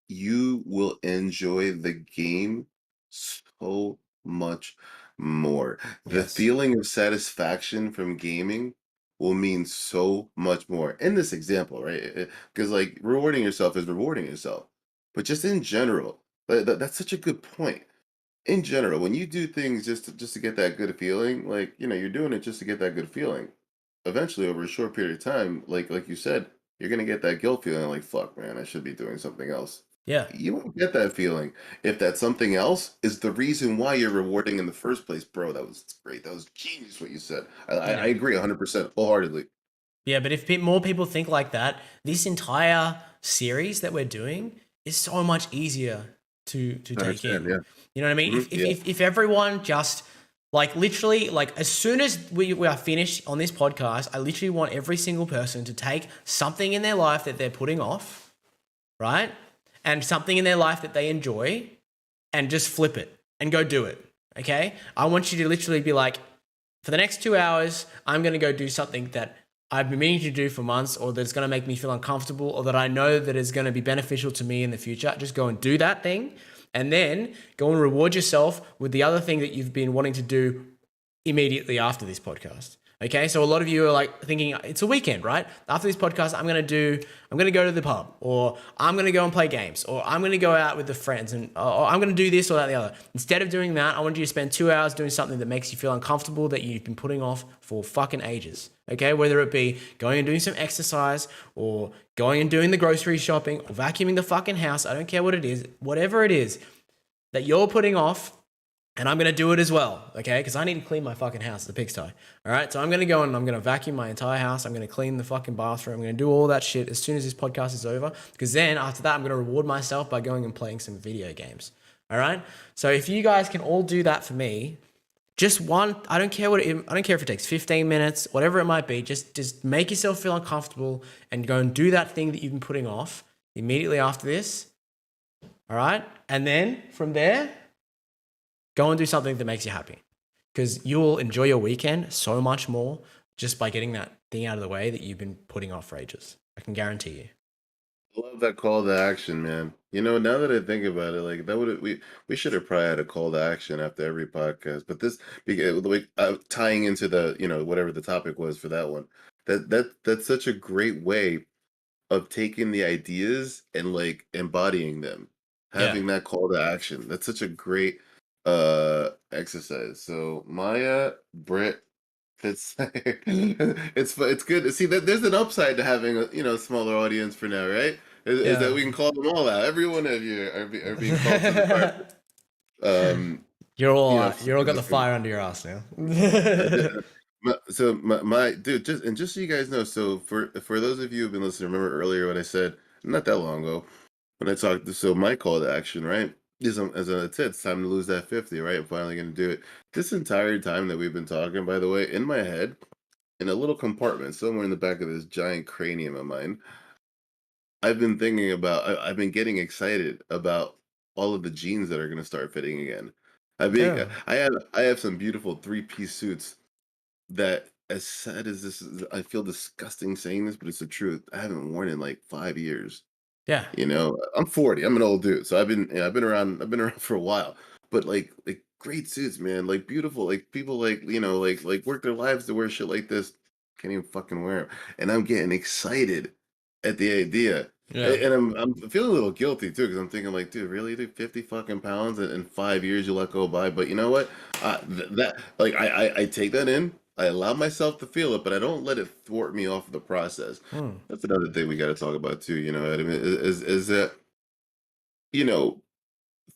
you will enjoy the game so much more. The Yes. feeling of satisfaction from gaming will mean so much more. In this example, right? Because like rewarding yourself is rewarding yourself. But just in general, that's such a good point. In general, when you do things just to get that good feeling, like, you're doing it just to get that good feeling. Eventually, over a short period of time, like you said, you're gonna get that guilt feeling, like, fuck, man, I should be doing something else. Yeah. You won't get that feeling if that something else is the reason why you're rewarding in the first place, bro. That was great. That was genius what you said. I Yeah. agree 100% wholeheartedly. Yeah, but if more people think like that, this entire series that we're doing is so much easier to I take understand. in. Yeah. You know what I mean? Yeah. If everyone just, like, literally, like, as soon as we are finished on this podcast, I literally want every single person to take something in their life that they're putting off, right? And something in their life that they enjoy, and just flip it and go do it. Okay? I want you to literally be like, for the next 2 hours, I'm going to go do something that I've been meaning to do for months, or that's going to make me feel uncomfortable, or that I know that is going to be beneficial to me in the future. Just go and do that thing, and then go and reward yourself with the other thing that you've been wanting to do immediately after this podcast. Okay, so a lot of you are like thinking it's a weekend, right? After this podcast, I'm gonna go to the pub, or I'm gonna go and play games, or I'm gonna go out with the friends, and or I'm gonna do this or that, the other. Instead of doing that, I want you to spend 2 hours doing something that makes you feel uncomfortable, that you've been putting off for fucking ages. Okay, whether it be going and doing some exercise, or going and doing the grocery shopping, or vacuuming the fucking house. I don't care what it is, whatever it is that you're putting off. And I'm going to do it as well, okay? Because I need to clean my fucking house, the pigsty. All right? So I'm going to go and I'm going to vacuum my entire house. I'm going to clean the fucking bathroom. I'm going to do all that shit as soon as this podcast is over. Because then after that, I'm going to reward myself by going and playing some video games. All right? So if you guys can all do that for me, just one, I don't care if it takes 15 minutes, whatever it might be, just make yourself feel uncomfortable and go and do that thing that you've been putting off immediately after this. All right? And then from there, go and do something that makes you happy, because you'll enjoy your weekend so much more just by getting that thing out of the way that you've been putting off for ages. I can guarantee you. I love that call to action, man. Now that I think about it, like that would we should have probably had a call to action after every podcast. But this, because the way tying into the whatever the topic was for that one, that's such a great way of taking the ideas and like embodying them. Yeah. having that call to action. That's such a great exercise. So Maya, Britt, it's it's good. See that there's an upside to having a smaller audience for now, right? Is that Yeah. we can call them all out. Every one of you are being called to the carpet. Um, You're all got the fire under your ass now. So my dude, just so you guys know, so for those of you who've been listening, remember earlier what I said not that long ago when I talked. So my call to action, right, is as I said, it's time to lose that 50, right? I'm finally gonna do it. This entire time that we've been talking, by the way, in my head, in a little compartment somewhere in the back of this giant cranium of mine, I've been thinking about. I've been getting excited about all of the jeans that are gonna start fitting again. Yeah. I have some beautiful three-piece suits that, as sad as this is, I feel disgusting saying this, but it's the truth. I haven't worn in like 5 years. Yeah. I'm 40. I'm an old dude, so I've been around. I've been around for a while. But like great suits, man. Like beautiful. Like people like like work their lives to wear shit like this. Can't even fucking wear them. And I'm getting excited at the idea. Yeah. And I'm feeling a little guilty too because I'm thinking like, dude, really, dude, 50 fucking pounds in 5 years you let go by. But you know what? That like I take that in. I allow myself to feel it, but I don't let it thwart me off the process. Hmm. That's another thing we got to talk about too. You know what I mean? Is that you know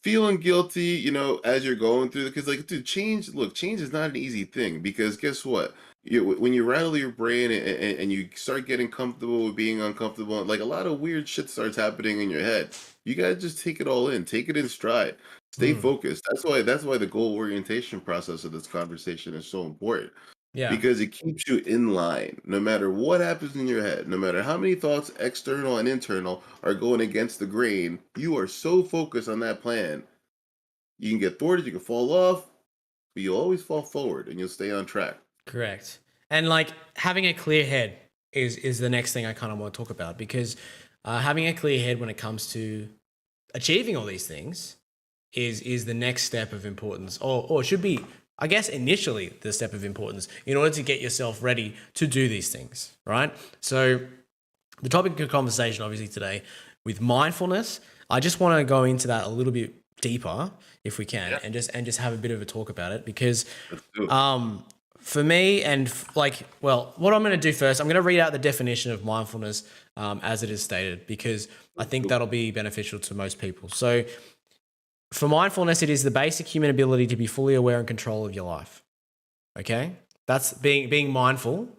feeling guilty, as you're going through, because like, dude, change is not an easy thing because guess what? When you rattle your brain and you start getting comfortable with being uncomfortable, like a lot of weird shit starts happening in your head. You gotta just take it all in, take it in stride, stay Hmm. focused. That's why the goal orientation process of this conversation is so important Yeah. because it keeps you in line no matter what happens in your head, no matter how many thoughts, external and internal, are going against the grain. You are so focused on that plan. You can get thwarted, you can fall off, but you'll always fall forward and you'll stay on track. Correct. And like having a clear head is the next thing I kind of want to talk about because having a clear head when it comes to achieving all these things is the next step of importance, or it should be, I guess, initially the step of importance in order to get yourself ready to do these things, right? So the topic of conversation, obviously today, with mindfulness, I just want to go into that a little bit deeper, if we can, Yeah. and just have a bit of a talk about it because Let's do it. for me what I'm going to do first, I'm going to read out the definition of mindfulness as it is stated because I think that'll be beneficial to most people. So for mindfulness, it is the basic human ability to be fully aware and control of your life. Okay? That's being mindful,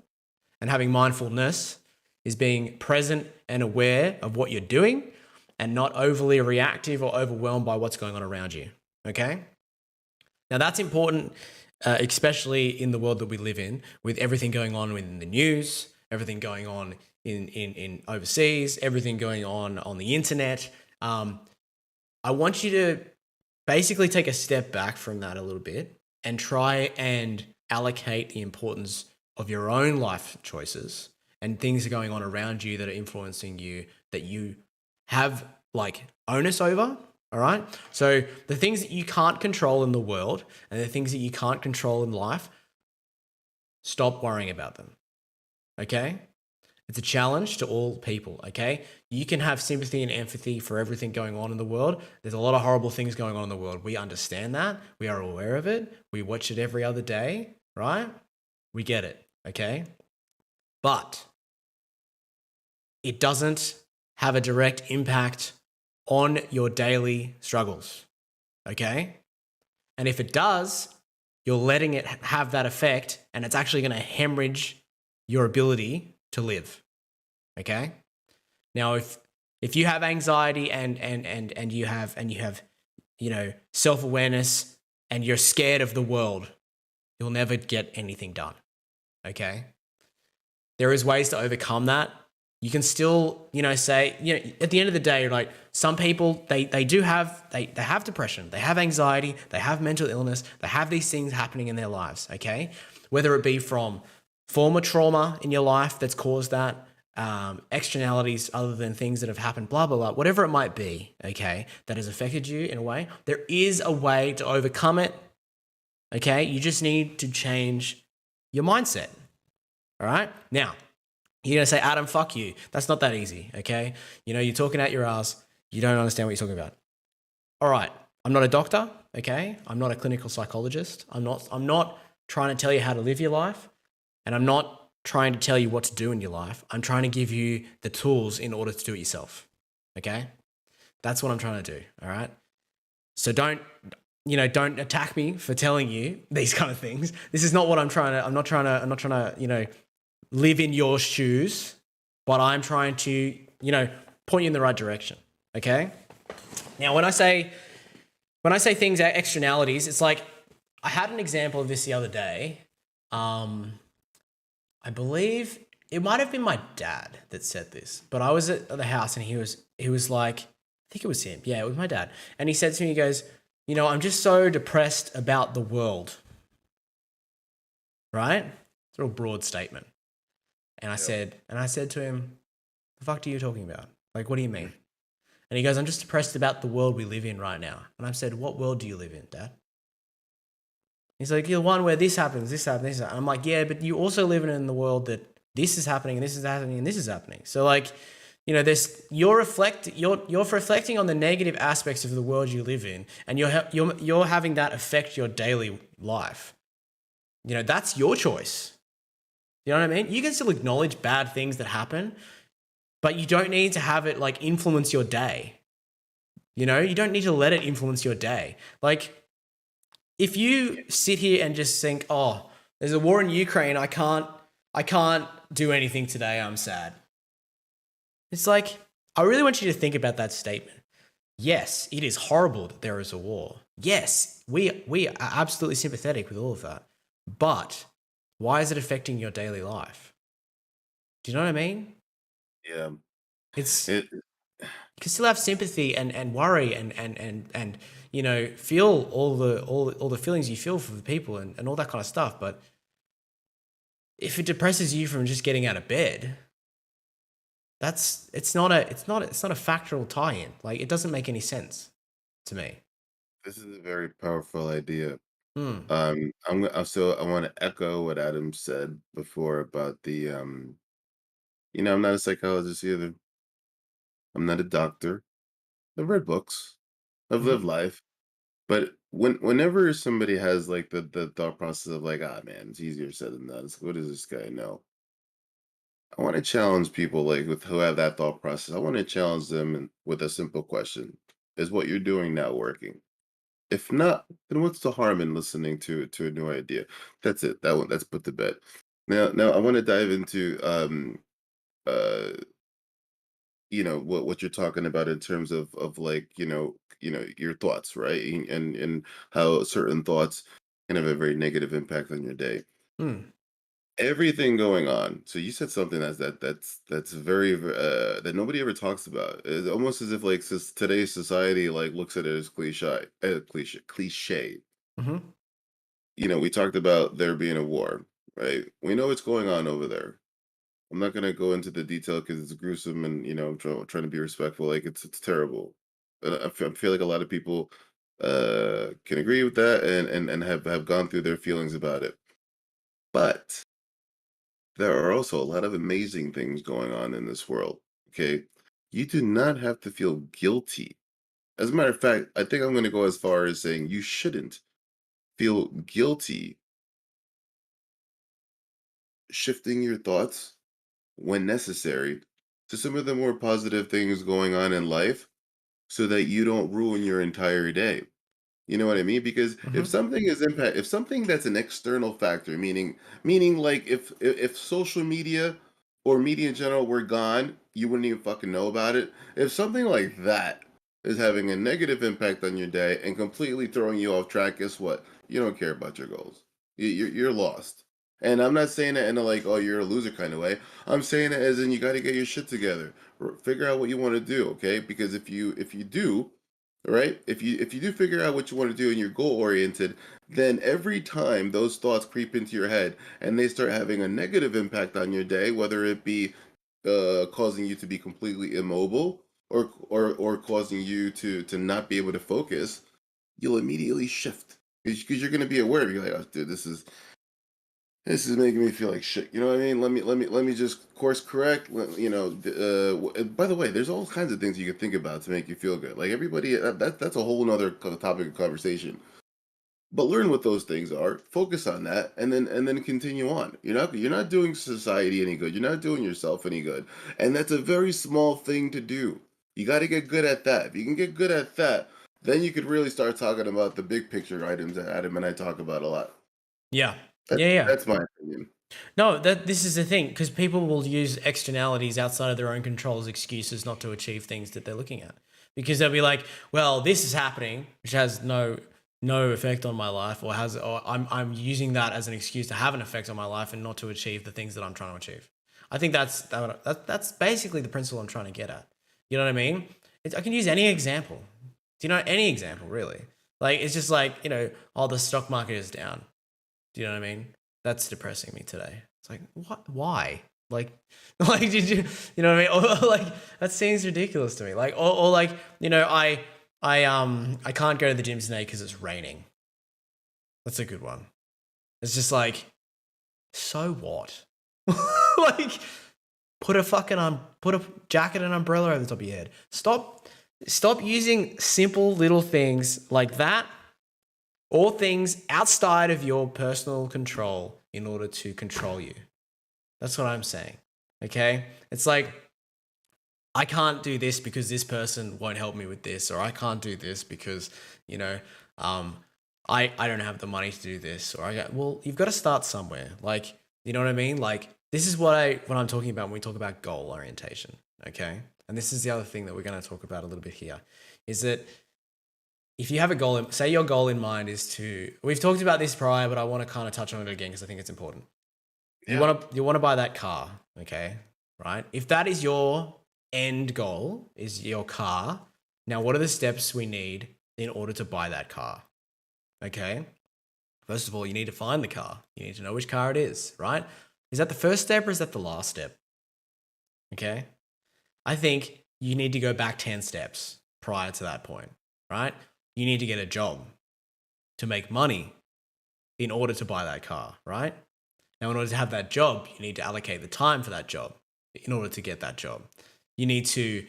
and having mindfulness is being present and aware of what you're doing and not overly reactive or overwhelmed by what's going on around you. Okay? Now that's important, especially in the world that we live in, with everything going on in the news, everything going on in overseas, everything going on the internet. I want you to basically take a step back from that a little bit and try and allocate the importance of your own life choices and things going on around you that are influencing you that you have like onus over. All right. So the things that you can't control in the world and the things that you can't control in life, stop worrying about them. Okay. It's a challenge to all people, okay? You can have sympathy and empathy for everything going on in the world. There's a lot of horrible things going on in the world. We understand that. We are aware of it. We watch it every other day, right? We get it, okay? But it doesn't have a direct impact on your daily struggles, okay? And if it does, you're letting it have that effect and it's actually going to hemorrhage your ability to live. Okay. Now, if you have anxiety and you have self-awareness and you're scared of the world, you'll never get anything done. Okay. There is ways to overcome that. You can still, say, at the end of the day, like some people, they have depression, they have anxiety, they have mental illness, they have these things happening in their lives. Okay. Whether it be from former trauma in your life that's caused that, externalities other than things that have happened, blah, blah, blah, whatever it might be, okay, that has affected you in a way, there is a way to overcome it, okay? You just need to change your mindset, all right? Now, you're going to say, Adam, fuck you. That's not that easy, okay? You're talking out your ass. You don't understand what you're talking about. all right, I'm not a doctor, okay? I'm not a clinical psychologist. I'm not trying to tell you how to live your life, and I'm not trying to tell you what to do in your life. I'm trying to give you the tools in order to do it yourself. Okay? That's what I'm trying to do, all right? So don't attack me for telling you these kind of things. This is not what I'm not trying to, live in your shoes, but I'm trying to, point you in the right direction. Okay? Now, when I say things are externalities, it's like I had an example of this the other day. I believe it might have been my dad that said this, but I was at the house and he was like, I think it was him. Yeah, it was my dad. And he said to me, he goes, I'm just so depressed about the world. Right? It's a real broad statement. And I said to him, the fuck are you talking about? Like, what do you mean? And he goes, I'm just depressed about the world we live in right now. And I said, what world do you live in, Dad? He's like, you're the one where this happens, this happens, this happens. And I'm like, yeah, but you also live in the world that this is happening, and this is happening, and this is happening. So like, you're reflecting on the negative aspects of the world you live in, and you're having that affect your daily life. That's your choice. You know what I mean? You can still acknowledge bad things that happen, but you don't need to have it like influence your day. You don't need to let it influence your day. Like, if you sit here and just think, oh, there's a war in Ukraine, I can't do anything today, I'm sad. It's like, I really want you to think about that statement. Yes, it is horrible that there is a war. Yes, we are absolutely sympathetic with all of that. But why is it affecting your daily life? Do you know what I mean? Yeah. It's It you can still have sympathy and worry and feel all the feelings you feel for the people and all that kind of stuff. But if it depresses you from just getting out of bed, it's not a factual tie-in. Like, it doesn't make any sense to me. this is a very powerful idea. Hmm. So I want to echo what Adam said before about I'm not a psychologist either. I'm not a doctor. I've read books. I've lived Mm-hmm. life. But whenever somebody has like the thought process of like, ah man, it's easier said than done. It's, what does this guy know? I want to challenge people like with who have that thought process. I want to challenge them with a simple question: is what you're doing now working? If not, then what's the harm in listening to a new idea? That's it. That's put to bed. Now I want to dive into uh what you're talking about in terms of like your thoughts, right? And how certain thoughts can have a very negative impact on your day. Hmm. Everything going on. So you said something that's very that nobody ever talks about. It's almost as if like today's society like looks at it as cliche. Mm-hmm. We talked about there being a war, right? We know what's going on over there. I'm not gonna go into the detail because it's gruesome, and I'm trying to be respectful. Like it's terrible. I feel like a lot of people can agree with that, and have gone through their feelings about it. But there are also a lot of amazing things going on in this world. Okay, you do not have to feel guilty. As a matter of fact, I think I'm going to go as far as saying you shouldn't feel guilty shifting your thoughts when necessary to some of the more positive things going on in life so that you don't ruin your entire day. You know what I mean? Because Mm-hmm. if something that's an external factor, meaning like if social media or media in general were gone, you wouldn't even fucking know about it. If something like that is having a negative impact on your day and completely throwing you off track, guess what? You don't care about your goals. You're lost. And I'm not saying that in a like, oh, you're a loser kind of way. I'm saying it as in you got to get your shit together. Figure out what you want to do, okay? Because if you do, right, if you do figure out what you want to do and you're goal oriented, then every time those thoughts creep into your head and they start having a negative impact on your day, whether it be causing you to be completely immobile or causing you to not be able to focus, you'll immediately shift because you're going to be aware. You're like, oh, dude, this is This is making me feel like shit. You know what I mean? Let me just course correct. By the way, there's all kinds of things you can think about to make you feel good. Like everybody, that's a whole nother topic of conversation. But learn what those things are. Focus on that, and then continue on. You're not doing society any good. You're not doing yourself any good, and that's a very small thing to do. You got to get good at that. If you can get good at that, then you could really start talking about the big picture items that Adam and I talk about a lot. Yeah. That, Yeah. that's my opinion. No, this is the thing, because people will use externalities outside of their own control as excuses not to achieve things that they're looking at. Because they'll be like, well, this is happening, which has no effect on my life, or I'm using that as an excuse to have an effect on my life and not to achieve the things that I'm trying to achieve. I think that's basically the principle I'm trying to get at. You know what I mean? I can use any example. Do you know any example really? Like it's just like, oh, the stock market is down. Do you know what I mean? That's depressing me today. It's like, what? Why? Like, did you know what I mean? Or like, that seems ridiculous to me. Like, or like, I can't go to the gym today because it's raining. That's a good one. It's just like, so what? Like, put a jacket and umbrella over the top of your head. Stop using simple little things like that, or things outside of your personal control in order to control you. That's what I'm saying. Okay? It's like, I can't do this because this person won't help me with this, or I can't do this because, I don't have the money to do this, or well, you've got to start somewhere. Like, you know what I mean? Like, this is what I'm talking about when we talk about goal orientation. Okay? And this is the other thing that we're going to talk about a little bit here, is that if you have a goal, say your goal in mind is we've talked about this prior, but I want to kind of touch on it again because I think it's important. Yeah. You want to buy that car, okay? Right? If that is your end goal, is your car, now what are the steps we need in order to buy that car? Okay? First of all, you need to find the car. You need to know which car it is, right? Is that the first step or is that the last step? Okay? I think you need to go back 10 steps prior to that point, right? You need to get a job to make money in order to buy that car, right? Now, in order to have that job, you need to allocate the time for that job in order to get that job. You need to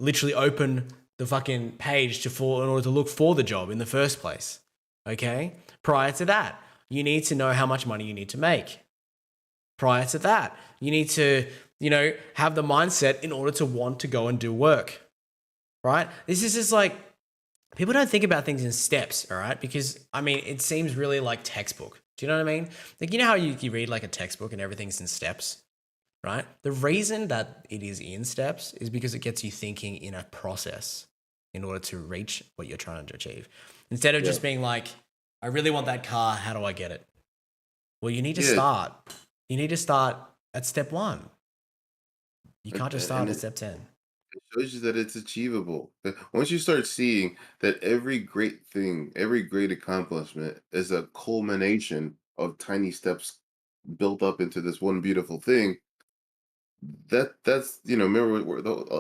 literally open the fucking page in order to look for the job in the first place. Okay? Prior to that, you need to know how much money you need to make. Prior to that, you need to, have the mindset in order to want to go and do work. Right? This is just like, people don't think about things in steps, all right? Because, it seems really like textbook. Do you know what I mean? Like, you know how you read like a textbook and everything's in steps, right? The reason that it is in steps is because it gets you thinking in a process in order to reach what you're trying to achieve. Instead of just being like, I really want that car, how do I get it? Well, you need to start. You need to start at step 1. You can't just start at step 10. It shows you that it's achievable. Once you start seeing that every great thing, every great accomplishment is a culmination of tiny steps built up into this one beautiful thing, that's remember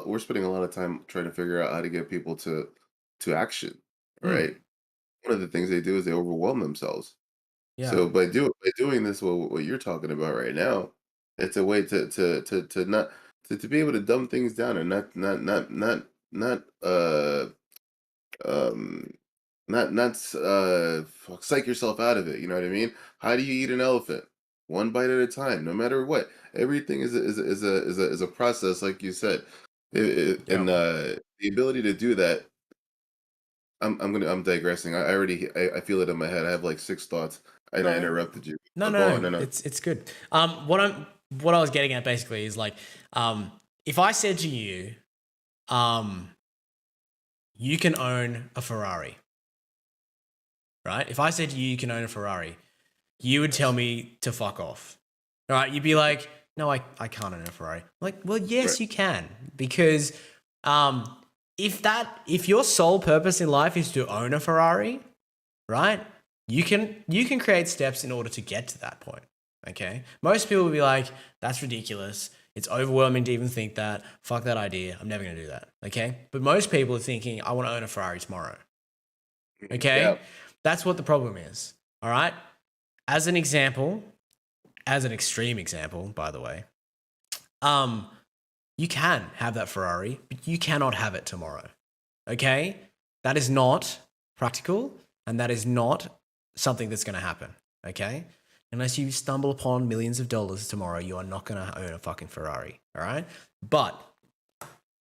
we're spending a lot of time trying to figure out how to get people to action, right? One of the things they do is they overwhelm themselves. Yeah. So by doing this, what you're talking about right now, it's a way to not to be able to dumb things down and um psych yourself out of it. You know what I mean? How do you eat an elephant? One bite at a time, no matter what. Everything is a process, like you said. And the ability to do that. I'm digressing. I feel it in my head. I have like 6 thoughts, and I No, interrupted you. no, Oh, go no, on. No, no. no. It's good. What I was getting at basically is like, if I said to you, you can own a Ferrari, right? If I said to you, you can own a Ferrari, you would tell me to fuck off. All right. You'd be like, no, I can't own a Ferrari. I'm like, well, yes, Right. you can, because if your sole purpose in life is to own a Ferrari, right? You can create steps in order to get to that point. Okay. Most people will be like, that's ridiculous. It's overwhelming to even think that. Fuck that idea. I'm never going to do that. Okay. But most people are thinking, I want to own a Ferrari tomorrow. Okay. Yeah. That's what the problem is. All right. as an example, as an extreme example, by the way, you can have that Ferrari, but you cannot have it tomorrow. Okay? That is not practical, and that is not something that's going to happen. Okay? Unless you stumble upon millions of dollars tomorrow, you are not going to own a fucking Ferrari. All right? But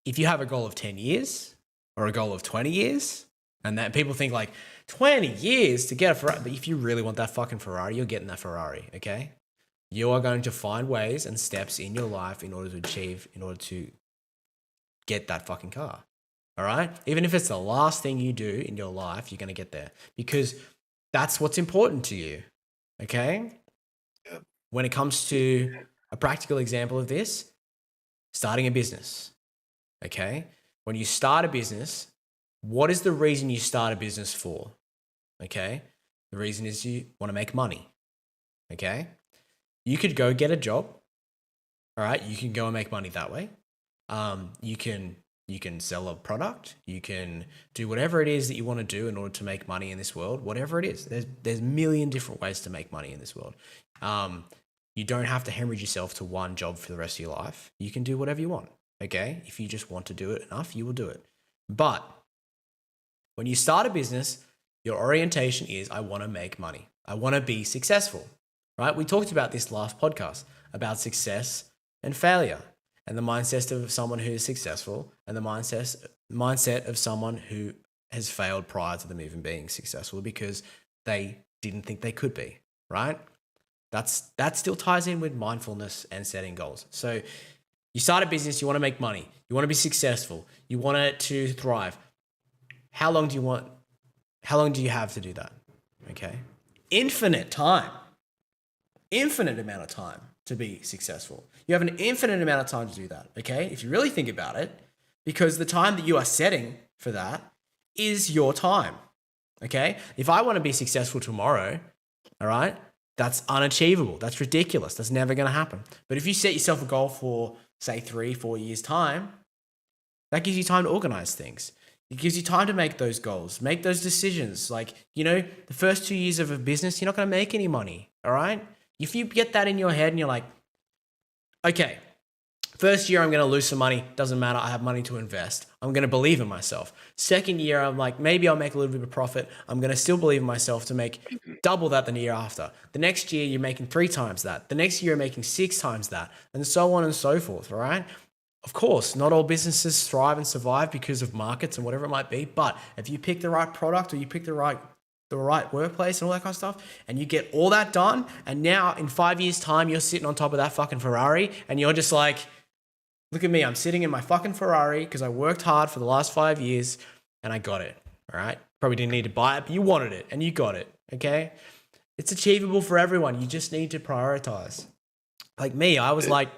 if you have a goal of 10 years or a goal of 20 years, and that people think like 20 years to get a Ferrari, but if you really want that fucking Ferrari, you're getting that Ferrari. Okay? You are going to find ways and steps in your life in order to get that fucking car. All right? Even if it's the last thing you do in your life, you're going to get there because that's what's important to you. Okay? Yep. When it comes to a practical example of this, starting a business. Okay? When you start a business, what is the reason you start a business for? Okay? The reason is you want to make money. Okay? You could go get a job. All right? You can go and make money that way. You can sell a product. You can do whatever it is that you want to do in order to make money in this world. Whatever it is, there's a million different ways to make money in this world. You don't have to hemorrhage yourself to one job for the rest of your life. You can do whatever you want. Okay, if you just want to do it enough, you will do it. But when you start a business, your orientation is I want to make money. I want to be successful. Right? We talked about this last podcast about success and failure, and the mindset of someone who is successful and the mindset of someone who has failed prior to them even being successful because they didn't think they could be, right? That still ties in with mindfulness and setting goals. So you start a business, you want to make money, you want to be successful, you want it to thrive. How long do you have to do that? Okay? Infinite amount of time to be successful. You have an infinite amount of time to do that, okay? If you really think about it, because the time that you are setting for that is your time, okay? If I want to be successful tomorrow, all right, that's unachievable. That's ridiculous. That's never going to happen. But if you set yourself a goal for, say, 3-4 years' time, that gives you time to organize things. It gives you time to make those goals, make those decisions. Like, the first 2 years of a business, you're not going to make any money, all right? If you get that in your head and you're like, okay, first year I'm going to lose some money. Doesn't matter. I have money to invest. I'm going to believe in myself. Second year, I'm like, maybe I'll make a little bit of profit. I'm going to still believe in myself to make double that the year after. The next year, you're making 3 times that. The next year, you're making 6 times that, and so on and so forth, all right? Of course, not all businesses thrive and survive because of markets and whatever it might be, but if you pick the right product or you pick the right workplace and all that kind of stuff, and you get all that done, and now in 5 years' time, you're sitting on top of that fucking Ferrari, and you're just like, look at me, I'm sitting in my fucking Ferrari because I worked hard for the last 5 years, and I got it, all right? Probably didn't need to buy it, but you wanted it, and you got it, okay? It's achievable for everyone. You just need to prioritize. Like me, I was like,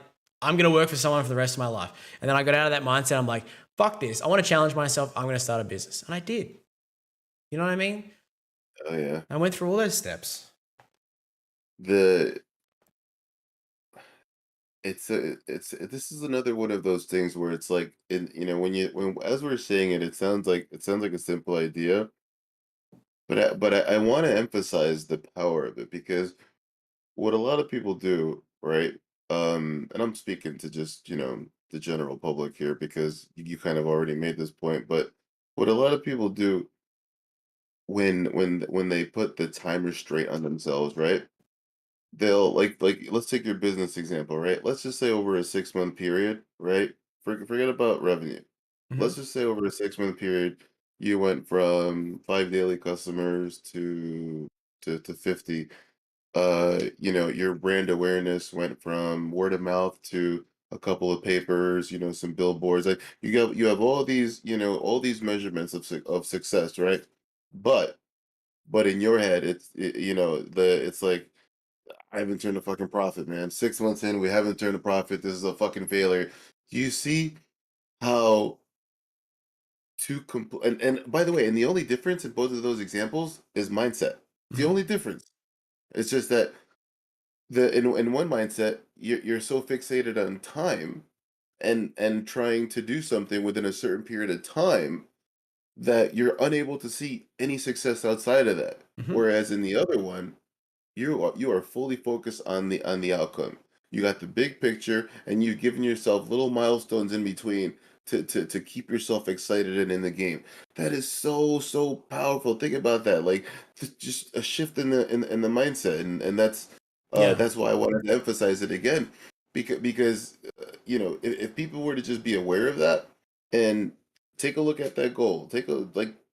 I'm going to work for someone for the rest of my life. And then I got out of that mindset. I'm like, fuck this. I want to challenge myself. I'm going to start a business. And I did. You know what I mean? Oh yeah. I went through all those steps. The this is another one of those things where it's like when as we're saying it, it sounds like a simple idea, but I want to emphasize the power of it because what a lot of people do, right? And I'm speaking to just the general public here because you kind of already made this point, but what a lot of people do when they put the time restraint on themselves, right? They'll let's take your business example, right? Let's just say over a 6-month period, right? Forget about revenue. Mm-hmm. Let's just say over a 6-month period, you went from 5 daily customers to 50. Your brand awareness went from word of mouth to a couple of papers, some billboards. Like you have all these measurements of success, right? But in your head, it's like I haven't turned a fucking profit, man. 6 months in, we haven't turned a profit. This is a fucking failure. Do you see how and by the way, and the only difference in both of those examples is mindset. The Mm-hmm. only difference. It's just that in one mindset, you're so fixated on time and trying to do something within a certain period of time that you're unable to see any success outside of that. Mm-hmm. Whereas in the other one, you are fully focused on the outcome. You got the big picture, and you've given yourself little milestones in between to keep yourself excited and in the game. That is so powerful. Think about that. Like just a shift in the mindset, and Yeah. that's why I wanted to emphasize it again, because if people were to just be aware of that and take a look at that goal,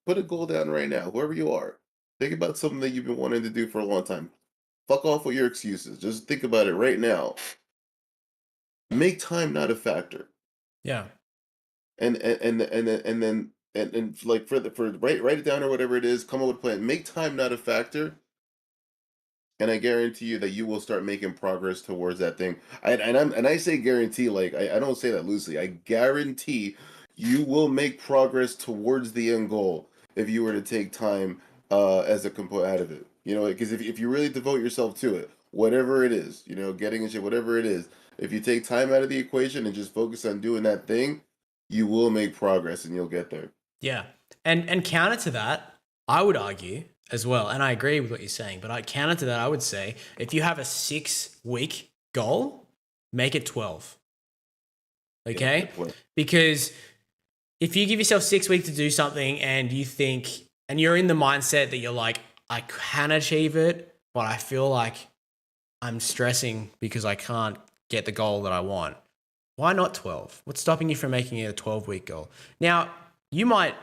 put a goal down right now, whoever you are. Think about something that you've been wanting to do for a long time. Fuck off with your excuses. Just think about it right now. Make time not a factor. Yeah. And like for write it down or whatever it is, come up with a plan. Make time not a factor, and I guarantee you that you will start making progress towards that thing. And I say guarantee, like I don't say that loosely. I guarantee you will make progress towards the end goal if you were to take time as a component out of it. Because if you really devote yourself to it, whatever it is, getting into whatever it is, if you take time out of the equation and just focus on doing that thing, you will make progress and you'll get there. Yeah. And counter to that, I would argue as well, and I agree with what you're saying, but I counter to that, I would say if you have a 6-week goal, make it 12. Yeah, Okay? good point. Because if you give yourself 6 weeks to do something and you think, and you're in the mindset that you're like, I can achieve it, but I feel like I'm stressing because I can't get the goal that I want. Why not 12? What's stopping you from making it a 12-week goal? Now, you might,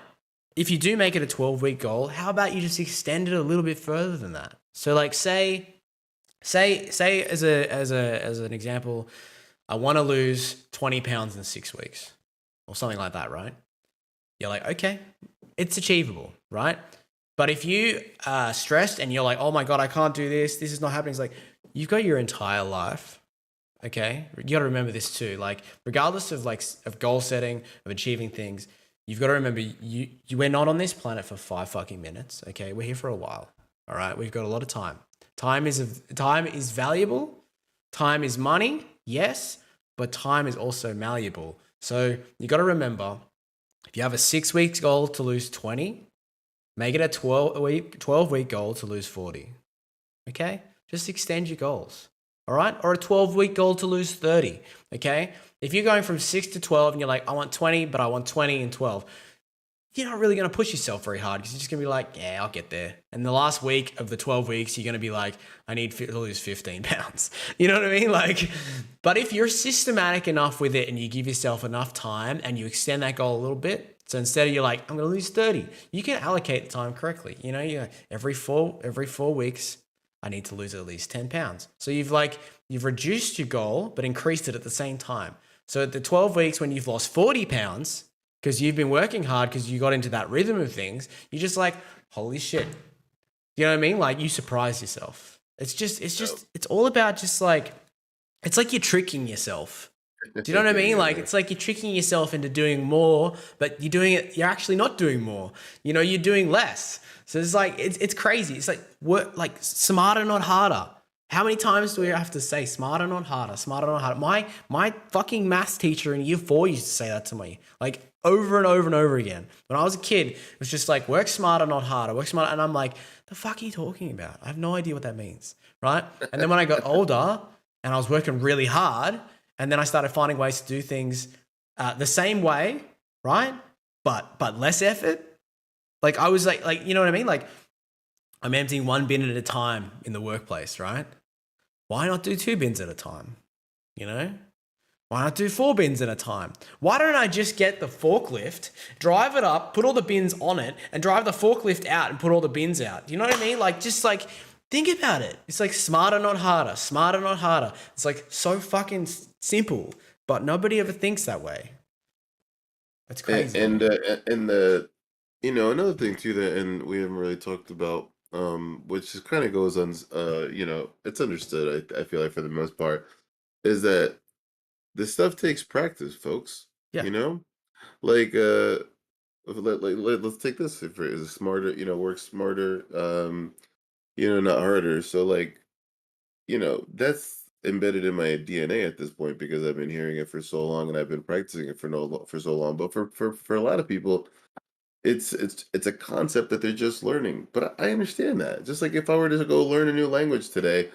if you do make it a 12-week goal, how about you just extend it a little bit further than that? So like say as an example, I want to lose 20 pounds in 6 weeks or something like that, right? You're like, okay, it's achievable, right? But if you are stressed and you're like, oh my God, I can't do this. This is not happening. It's like, you've got your entire life. Okay. You got to remember this too. Like, regardless of goal setting, of achieving things, you've got to remember we're not on this planet for 5 fucking minutes. Okay. We're here for a while. All right. We've got a lot of time. Time is valuable. Time is money. Yes. But time is also malleable. So you got to remember, if you have a 6 weeks goal to lose 20, make it a 12-week goal to lose 40. Okay? Just extend your goals. All right? Or a 12-week goal to lose 30. Okay? If you're going from 6 to 12 and you're like, I want 20, but I want 20 and 12, you're not really going to push yourself very hard because you're just going to be like, yeah, I'll get there. And the last week of the 12 weeks, you're going to be like, I need to lose 15 pounds. You know what I mean? Like, but if you're systematic enough with it and you give yourself enough time and you extend that goal a little bit, so instead of you're like, I'm going to lose 30, you can allocate the time correctly. Every four weeks, I need to lose at least 10 pounds. So you've reduced your goal, but increased it at the same time. So at the 12 weeks when you've lost 40 pounds, because you've been working hard because you got into that rhythm of things, you're just like, holy shit. You know what I mean? Like, you surprise yourself. It's all about just like, it's like you're tricking yourself. Do you know what I mean? Like, it's like you're tricking yourself into doing more, but you're actually not doing more. You're doing less. So it's like, it's crazy. It's like, work, like smarter, not harder. How many times do we have to say smarter, not harder, smarter, not harder? My fucking maths teacher in year 4 used to say that to me, like over and over and over again. When I was a kid, it was just like, work smarter, not harder, work smarter. And I'm like, the fuck are you talking about? I have no idea what that means, right? And then when I got older and I was working really hard, and then I started finding ways to do things the same way, right? But less effort. Like I was like, you know what I mean? Like, I'm emptying 1 bin at a time in the workplace, right? Why not do 2 bins at a time? Why not do 4 bins at a time? Why don't I just get the forklift, drive it up, put all the bins on it, and drive the forklift out and put all the bins out? You know what I mean? Like, just like, think about it. It's like smarter, not harder. Smarter, not harder. It's like so fucking simple, but nobody ever thinks that way. That's crazy. Another thing too that and we haven't really talked about, which just kind of goes on, it's understood. I feel like for the most part, is that this stuff takes practice, folks. Yeah. Like let's take this for is smarter, work smarter, not harder. So like, that's embedded in my DNA at this point because I've been hearing it for so long and I've been practicing it for so long. But for a lot of people, it's a concept that they're just learning. But I understand that. Just like if I were to go learn a new language today,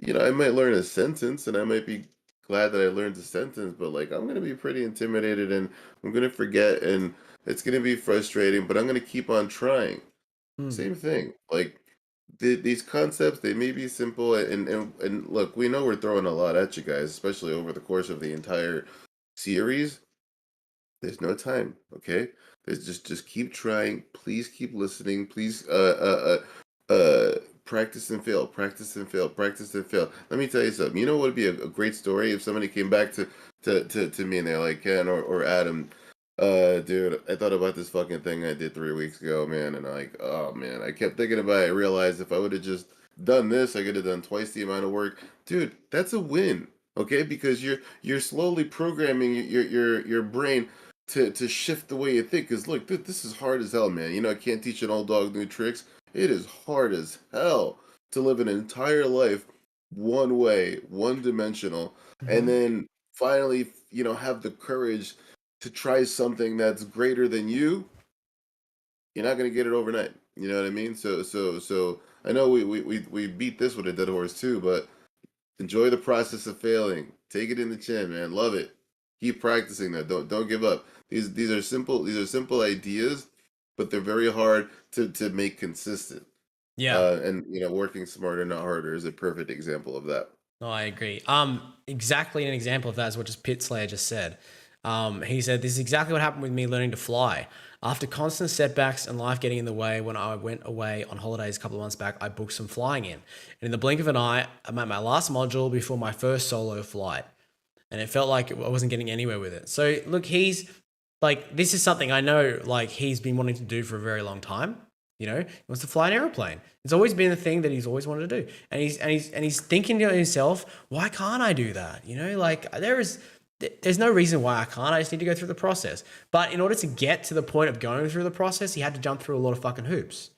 I might learn a sentence and I might be glad that I learned the sentence, but like I'm gonna be pretty intimidated and I'm gonna forget and it's gonna be frustrating, but I'm gonna keep on trying. Mm. Same thing. Like these concepts, they may be simple and look, we know we're throwing a lot at you guys, especially over the course of the entire series. There's no time, okay? There's just keep trying. Please keep listening. Please practice and fail, practice and fail, practice and fail. Let me tell you something. You know what would be a great story if somebody came back to me and they're like, Ken or Adam, dude, I thought about this fucking thing I did 3 weeks ago, man, and I'm like, oh man, I kept thinking about it. I realized if I would have just done this, I could have done twice the amount of work. Dude, that's a win. Okay, because you're slowly programming your brain to shift the way you think. Because look, this is hard as hell, man. I can't teach an old dog new tricks. It is hard as hell to live an entire life one way, one dimensional, and Hmm. then finally, have the courage to try something that's greater than you. You're not gonna get it overnight. You know what I mean? So I know we beat this with a dead horse too, but enjoy the process of failing. Take it in the chin, man. Love it. Keep practicing that. Don't give up. These are simple ideas, but they're very hard to make consistent. Yeah. And working smarter, not harder, is a perfect example of that. No, I agree. Exactly an example of that is what just Pit Slayer just said. He said, "This is exactly what happened with me learning to fly. After constant setbacks and life getting in the way, when I went away on holidays a couple of months back, I booked some flying in. And in the blink of an eye, I'm at my last module before my first solo flight. And it felt like I wasn't getting anywhere with it. So, look, he's like, this is something I know, like, he's been wanting to do for a very long time. He wants to fly an airplane. It's always been the thing that he's always wanted to do. And he's thinking to himself, why can't I do that? Like there's no reason why I can't. I just need to go through the process. But in order to get to the point of going through the process, he had to jump through a lot of fucking hoops.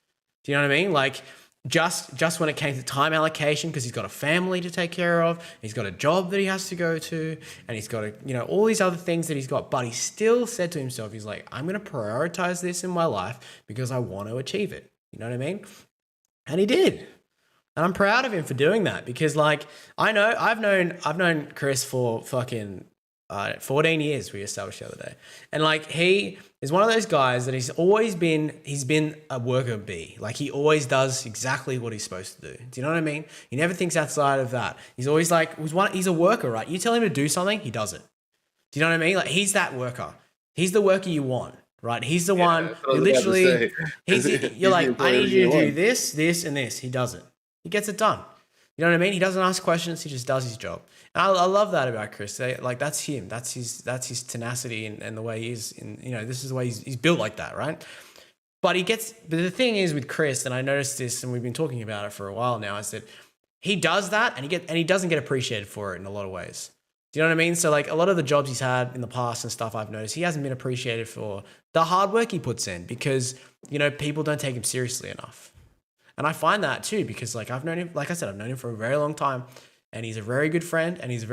Do you know what I mean? Like just when it came to time allocation, because he's got a family to take care of, he's got a job that he has to go to, and he's got all these other things that he's got. But he still said to himself, he's like, I'm going to prioritize this in my life because I want to achieve it. You know what I mean? And he did. And I'm proud of him for doing that because, like, I've known Chris for fucking 14 years. We established the other day, and like he is one of those guys that he's been a worker bee. Like he always does exactly what he's supposed to do. Do you know what I mean? He never thinks outside of that. He's always like he's a worker, right? You tell him to do something, he does it. Do you know what I mean? Like he's that worker. He's the worker you want, right? He's the Yeah, one that's what I who was about to literally say. you're He's the like, I employer need you to do one. this, this, and this. He does it. He gets it done. You know what I mean? He doesn't ask questions. He just does his job. And I love that about Chris. Like that's him. That's his tenacity and the way he is. And this is the way he's built like that, right? But the thing is with Chris, and I noticed this, and we've been talking about it for a while now, is that he does that, and he doesn't get appreciated for it in a lot of ways. Do you know what I mean? So like a lot of the jobs he's had in the past and stuff I've noticed, he hasn't been appreciated for the hard work he puts in because people don't take him seriously enough. And I find that too because like I've known him, like I said, I've known him for a very long time, and he's a very good friend, and he's a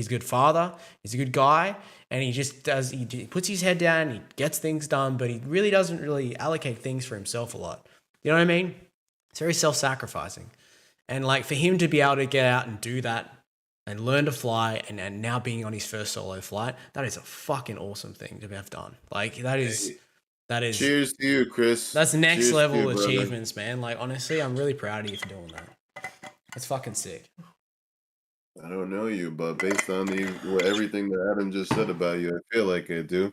good father, he's a good guy, and he puts his head down, he gets things done, but he really doesn't really allocate things for himself a lot. You know what I mean? It's very self-sacrificing. And like for him to be able to get out and do that and learn to fly and now being on his first solo flight, that is a fucking awesome thing to have done. Like Hey, that is cheers to you, Chris. that's next Cheers to you, level brother. achievements, man. Like honestly, I'm really proud of you for doing that. It's fucking sick. I don't know you, but based on everything that Adam just said about you, I feel like I do.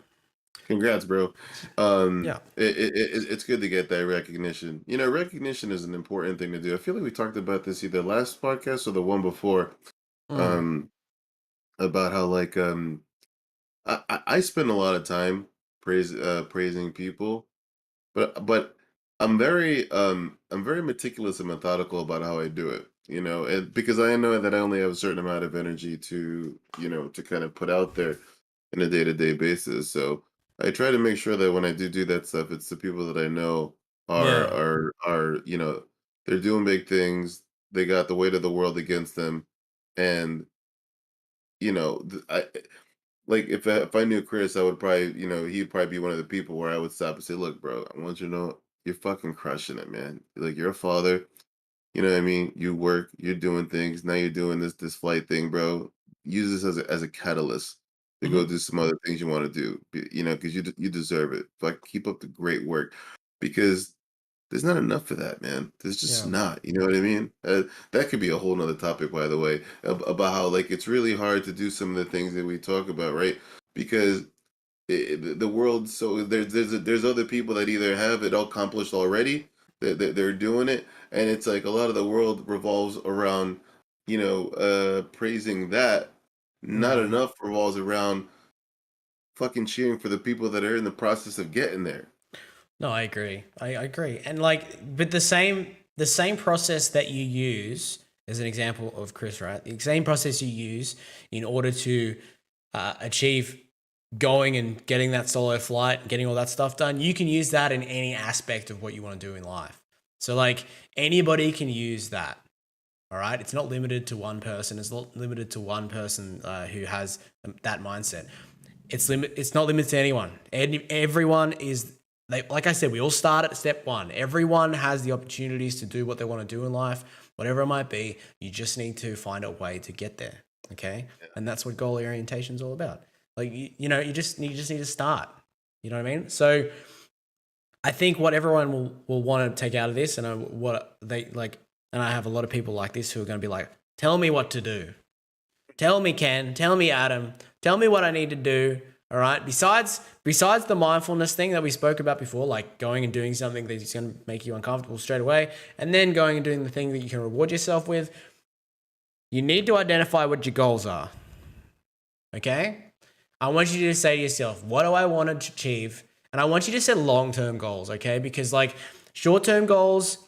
Congrats, bro. Yeah. It's good to get that recognition. Recognition is an important thing to do. I feel like we talked about this either last podcast or the one before, Mm. um, about how like I spend a lot of time praising people, but I'm very meticulous and methodical about how I do it. And because I know that I only have a certain amount of energy to kind of put out there in a day-to-day basis. So I try to make sure that when I do that stuff, it's the people that I know are Yeah. are are they're doing big things. They got the weight of the world against them, and you know th- I like if I knew Chris, I would probably, he'd probably be one of the people where I would stop and say, "Look, bro, I want you to know you're fucking crushing it, man. Like you're a father. You know what I mean? You work, you're doing things. Now you're doing this flight thing, bro. Use this as a catalyst to go Hmm. do some other things you want to do. Because you deserve it. Like keep up the great work, because there's not enough of that, man. There's just Yeah. not. You know what I mean? That could be a whole nother topic, by the way, about how like it's really hard to do some of the things that we talk about, right? Because the world, so there's other people that either have it all accomplished already, that they're doing it, and it's like a lot of the world revolves around praising that. Not Mm. enough revolves around fucking cheering for the people that are in the process of getting there. No, I agree. I agree. And like, but the same process that you use as an example of Chris, right? The same process you use in order to achieve going and getting that solo flight, getting all that stuff done, you can use that in any aspect of what you want to do in life. So like anybody can use that. All right. It's not limited to one person. It's not limited to one person who has that mindset. It's not limited to anyone. Everyone is like I said, we all start at step one. Everyone has the opportunities to do what they want to do in life, whatever it might be. You just need to find a way to get there. Okay. And that's what goal orientation is all about. Like you just need to start. You know what I mean? So I think what everyone will want to take out of this, and what they like, and I have a lot of people like this who are going to be like, tell me what to do. Tell me, Ken. Tell me, Adam. Tell me what I need to do. All right. Besides the mindfulness thing that we spoke about before, like going and doing something that's going to make you uncomfortable straight away, and then going and doing the thing that you can reward yourself with, you need to identify what your goals are. Okay. I want you to say to yourself, what do I want to achieve? And I want you to set long-term goals. Okay. Because like short-term goals,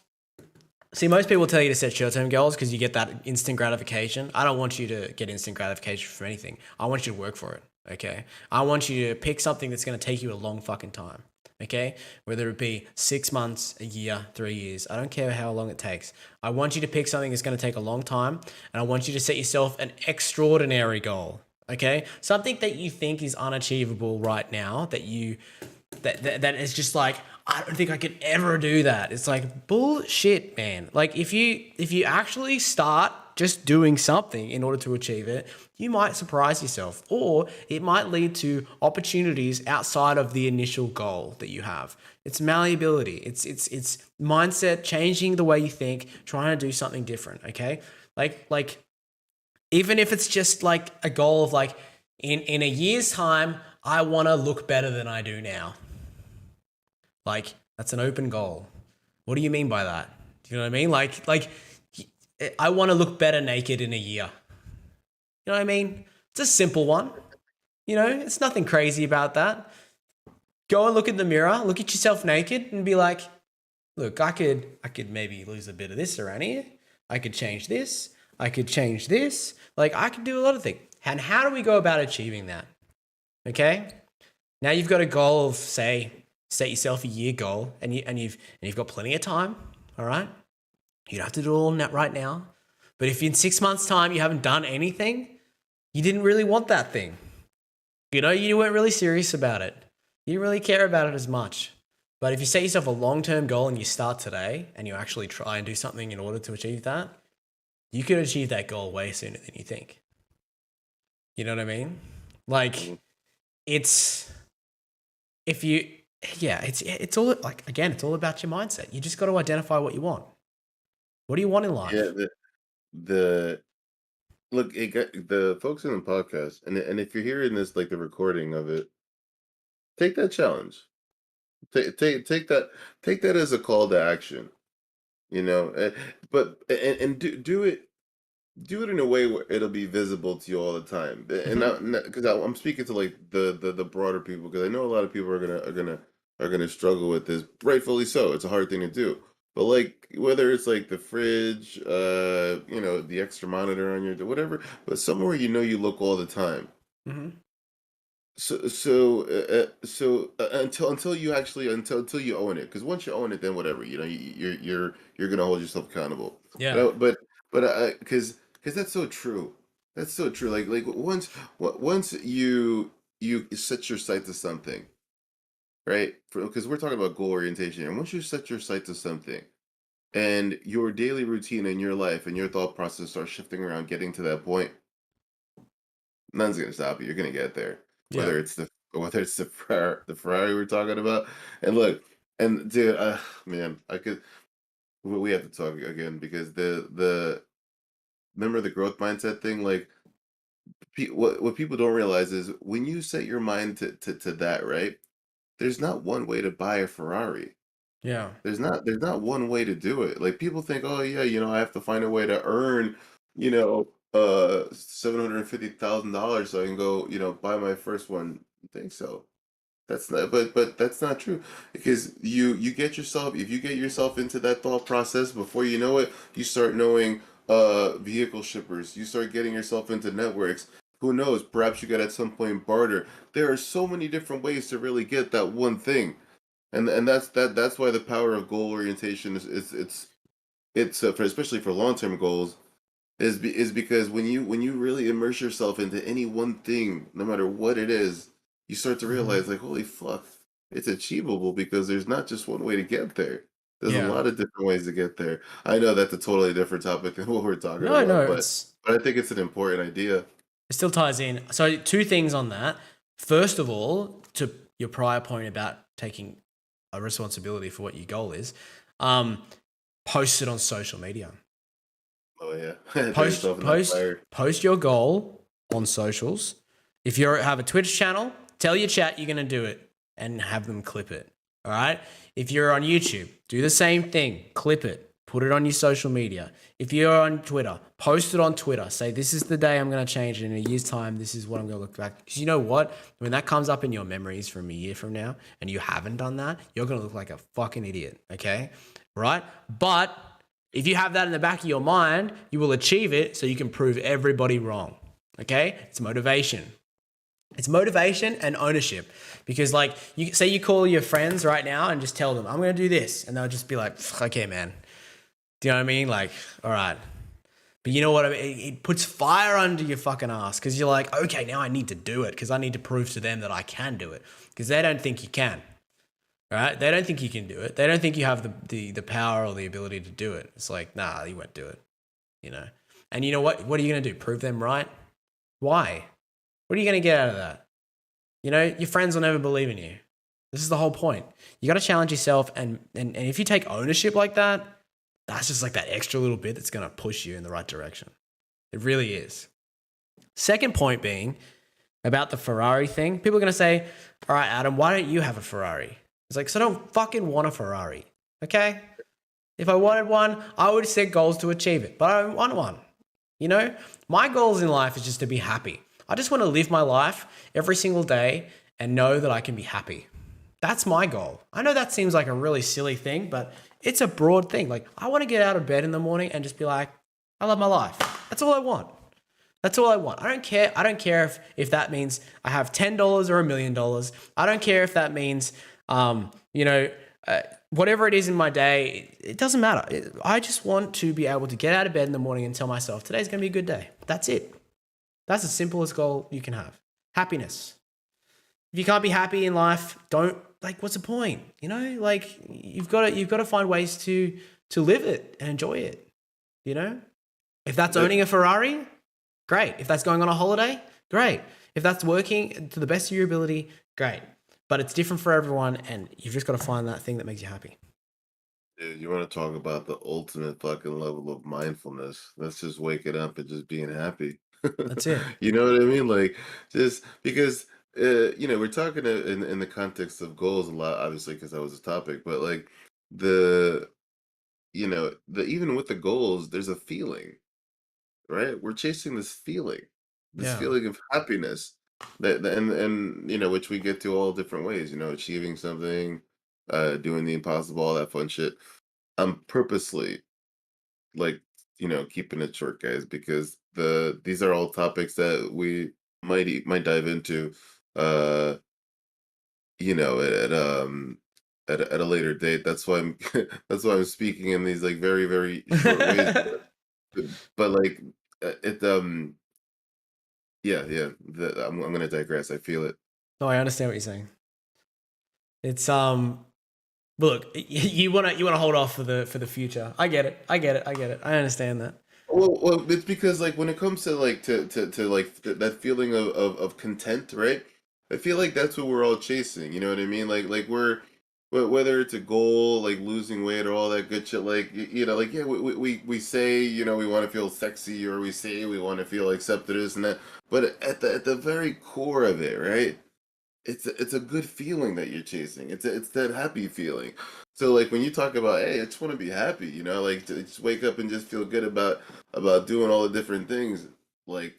see, most people tell you to set short-term goals because you get that instant gratification. I don't want you to get instant gratification from anything. I want you to work for it, okay? I want you to pick something that's going to take you a long fucking time, okay? Whether it be 6 months, a year, 3 years. I don't care how long it takes. I want you to pick something that's going to take a long time, and I want you to set yourself an extraordinary goal, okay? Something that you think is unachievable right now, that is just like, I don't think I could ever do that. It's like bullshit, man. Like if you actually start just doing something in order to achieve it, you might surprise yourself, or it might lead to opportunities outside of the initial goal that you have. It's malleability. It's mindset, changing the way you think, trying to do something different. Okay, like even if it's just like a goal of like in a year's time, I want to look better than I do now. Like that's an open goal. What do you mean by that? Do you know what I mean? Like I want to look better naked in a year. You know what I mean? It's a simple one. It's nothing crazy about that. Go and look in the mirror, look at yourself naked and be like, look, I could maybe lose a bit of this around here. I could change this. I could change this. Like I could do a lot of things. And how do we go about achieving that? Okay? Now you've got a goal of say set yourself a year goal and you've got plenty of time, all right? You don't have to do it all right now. But if in 6 months' time you haven't done anything, you didn't really want that thing. You weren't really serious about it. You didn't really care about it as much. But if you set yourself a long-term goal and you start today and you actually try and do something in order to achieve that, you could achieve that goal way sooner than you think. You know what I mean? Like it's if you yeah, it's all like again, it's all about your mindset. You just got to identify what you want. What do you want in Yeah, life? the look, the folks in the podcast, and if you're hearing this, like the recording of it, take that challenge. Take that as a call to action. You know, but and do it in a way where it'll be visible to you all the time. And Hmm. not because I'm speaking to like the broader people, because I know a lot of people are gonna struggle with this, rightfully so. It's a hard thing to do. But like whether it's like the fridge, the extra monitor on your whatever, but somewhere you look all the time. Hmm. Until you actually until you own it, because once you own it, then whatever, you're gonna hold yourself accountable. Yeah. But because that's so true. That's so true. Like once you set your sight to something, right? Because we're talking about goal orientation, and once you set your sight to something, and your daily routine in your life and your thought process starts shifting around, getting to that point, none's gonna stop you. You're gonna get there. Yeah. Whether it's the Ferrari we're talking about, and look, and dude, man, we have to talk again because the remember the growth mindset thing, like what people don't realize is when you set your mind to that, right? There's not one way to buy a Ferrari. Yeah. There's not one way to do it. Like people think, oh yeah, I have to find a way to earn, $750,000 so I can go, buy my first one. You think so? That's not, but that's not true because you get yourself if you get yourself into that thought process before you know it, you start knowing vehicle shippers. You start getting yourself into networks. Who knows? Perhaps you got at some point barter. There are so many different ways to really get that one thing, and that's why the power of goal orientation is especially for long term goals is because when you really immerse yourself into any one thing, no matter what it is, you start to Hmm. realize like, holy fuck, it's achievable because there's not just one way to get there. There's a Yeah. lot of different ways to get there. I know that's a totally different topic than what we're talking No, no, about, but it's but I think it's an important idea. it still ties in. So two things on that. First of all, to your prior point about taking a responsibility for what your goal is, um, post it on social media. Oh yeah, throw Post yourself in that post fire. post your goal on socials. If you have a Twitch channel, tell your chat you're going to do it and have them clip it. All right? If you're on YouTube, do the same thing. Clip it. Put it on your social media. If you're on Twitter, post it on Twitter. Say, this is the day I'm going to change it. In a year's time, this is what I'm going to look back. Because you know what? When that comes up in your memories from a year from now and you haven't done that, you're going to look like a fucking idiot. Okay? Right? But if you have that in the back of your mind, you will achieve it so you can prove everybody wrong. Okay? It's motivation. It's motivation and ownership. Because like you say you call your friends right now and just tell them, I'm gonna do this. And they'll just be like, okay, man. Do you know what I mean? Like, all right. But you know what I mean? It puts fire under your fucking ass because you're like, okay, now I need to do it because I need to prove to them that I can do it. Because they don't think you can. Right? They don't think you can do it. They don't think you have the power or the ability to do it. It's like, nah, you won't do it. You know? And you know what? What are you gonna do? Prove them right? Why? What are you gonna get out of that? You know, your friends will never believe in you. This is the whole point. You got to challenge yourself, and if you take ownership like that, that's just like that extra little bit that's going to push you in the right direction. It really is. Second point being about the Ferrari thing. People are going to say, all right, Adam, why don't you have a Ferrari? It's like, so I don't fucking want a Ferrari. Okay? If I wanted one, I would set goals to achieve it, but I don't want one. You know, my goals in life is just to be happy. I just want to live my life every single day and know that I can be happy. That's my goal. I know that seems like a really silly thing, but it's a broad thing. Like, I want to get out of bed in the morning and just be like, I love my life. That's all I want. That's all I want. I don't care. I don't care if that means I have $10 or $1,000,000. I don't care if that means, you know, whatever it is in my day. It doesn't matter. I just want to be able to get out of bed in the morning and tell myself today's going to be a good day. That's it. That's the simplest goal you can have. Happiness. If you can't be happy in life, don't like. What's the point? You know, like you've got to find ways to live it and enjoy it. You know, if that's That owning a Ferrari, great. If that's going on a holiday, great. If that's working to the best of your ability, great. But it's different for everyone, and you've just got to find that thing that makes you happy. Dude, you want to talk about the ultimate fucking level of mindfulness? That's just waking up and just being happy. That's it. You know what I mean? Like, just because, we're talking in the context of goals a lot, obviously, because that was a topic, but like the, the even with the goals, there's a feeling, right? We're chasing this Yeah. feeling of happiness and which we get to all different ways, achieving something, doing the impossible, all that fun shit. I'm purposely like, keeping it short, guys, because these are all topics that we might dive into, uh, at a later date. That's why I'm that's why I'm speaking in these like very very short ways. But like it Yeah, yeah. I'm gonna digress. I feel it. No, I understand what you're saying. It's but look, you wanna hold off for the future. I get it. I get it. I get it. I understand that. Well, it's because like when it comes to like to like that feeling of content, right? I feel like that's what we're all chasing. You know what I mean? Like we're whether it's a goal like losing weight or all that good shit. Like you know, like yeah, we say you know we want to feel sexy or we say we want to feel accepted this and that, but at the very core of it, right? It's a good feeling that you're chasing. It's that happy feeling. So like when you talk about, hey, I just want to be happy, you know, like to just wake up and just feel good about doing all the different things. Like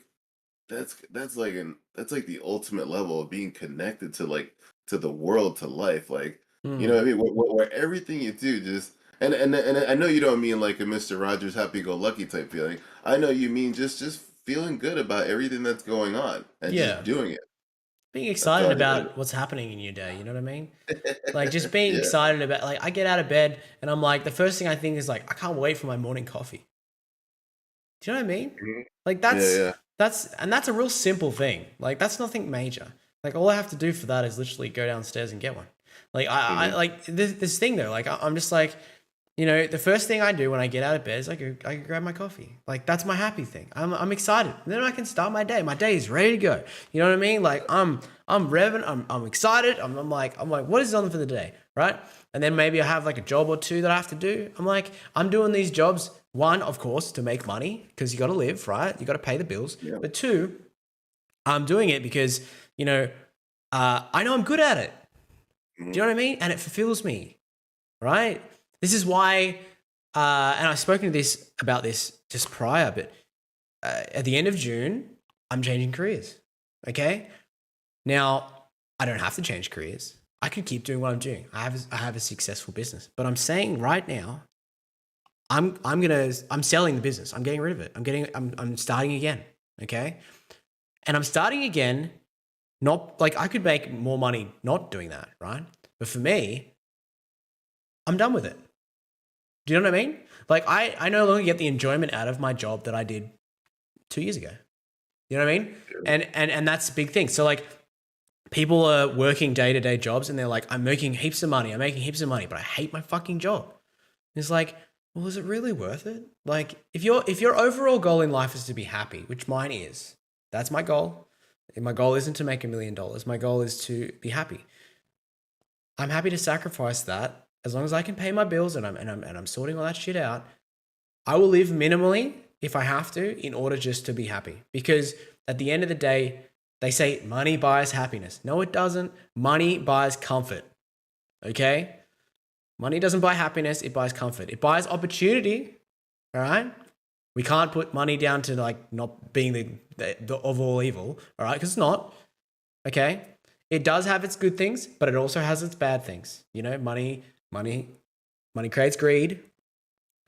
that's like the ultimate level of being connected to like to the world, to life. Like you know Mm. what I mean, where everything you do just and I know you don't mean like a Mister Rogers happy go lucky type feeling. I know you mean just feeling good about everything that's going on and just Yeah. doing it. Being That's excited all. about what's happening in your day, you know what I mean? Like just being Yeah. excited about like I get out of bed and I'm like the first thing I think is like I can't wait for my morning coffee. Do you know what I mean? Mhm. Like Yeah, yeah. that's a real simple thing. Like that's nothing major. Like all I have to do for that is literally go downstairs and get one. Like I Mhm. like this thing though. Like I'm just like, you know, the first thing I do when I get out of bed is I go grab my coffee. Like that's my happy thing. I'm excited. And then I can start my day. My day is ready to go. You know what I mean? Like I'm revving. I'm excited. I'm like what is on for the day, right? And then maybe I have like a job or two that I have to do. I'm like I'm doing these jobs. One, of course, to make money because you got to live, right? You got to pay the bills. Yeah. But two, I'm doing it because you know I know I'm good at it. Do Mhm. you know what I mean? And it fulfills me, right? This is why, and I've spoken to this about this just prior, but at the end of June, I'm changing careers. Okay. Now, I don't have to change careers. I can keep doing what I'm doing. I have a successful business, but I'm saying right now, I'm selling the business. I'm getting rid of it. I'm starting again. Okay. And I'm starting again. Not like I could make more money not doing that, right? But for me, I'm done with it. Do you know what I mean? Like I no longer get the enjoyment out of my job that I did 2 years ago. You know what I mean? And that's a big thing. So like people are working day-to-day jobs and they're like, I'm making heaps of money, but I hate my fucking job. And it's like, well, is it really worth it? Like if your overall goal in life is to be happy, which mine is, that's my goal. And my goal isn't to make $1 million. My goal is to be happy. I'm happy to sacrifice that as long as I can pay my bills and I'm sorting all that shit out. I will live minimally if I have to in order just to be happy. Because at the end of the day, they say money buys happiness. No, it doesn't. Money buys comfort. Okay? Money doesn't buy happiness, it buys comfort. It buys opportunity. All right? We can't put money down to like not being the of all evil. All right? Because it's not. Okay? It does have its good things, but it also has its bad things. You know, money, money creates greed.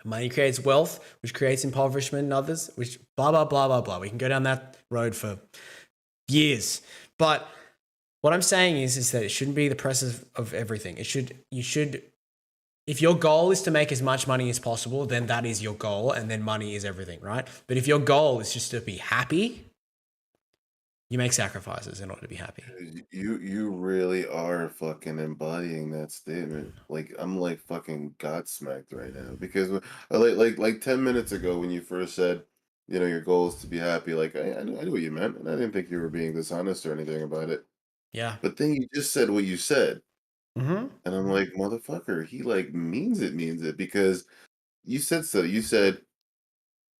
Money creates wealth, which creates impoverishment in others, which blah, blah, blah, blah, blah. We can go down that road for years. But what I'm saying is that it shouldn't be the press of everything. You should, if your goal is to make as much money as possible, then that is your goal. And then money is everything, right? But if your goal is just to be happy, you make sacrifices in order to be happy. You really are fucking embodying that statement. Like I'm like fucking godsmacked right now because like 10 minutes ago when you first said, you know, your goal is to be happy. Like I knew what you meant, and I didn't think you were being dishonest or anything about it. Yeah. But then you just said what you said, Mm-hmm. and I'm like, motherfucker, he like means it because you said so. You said,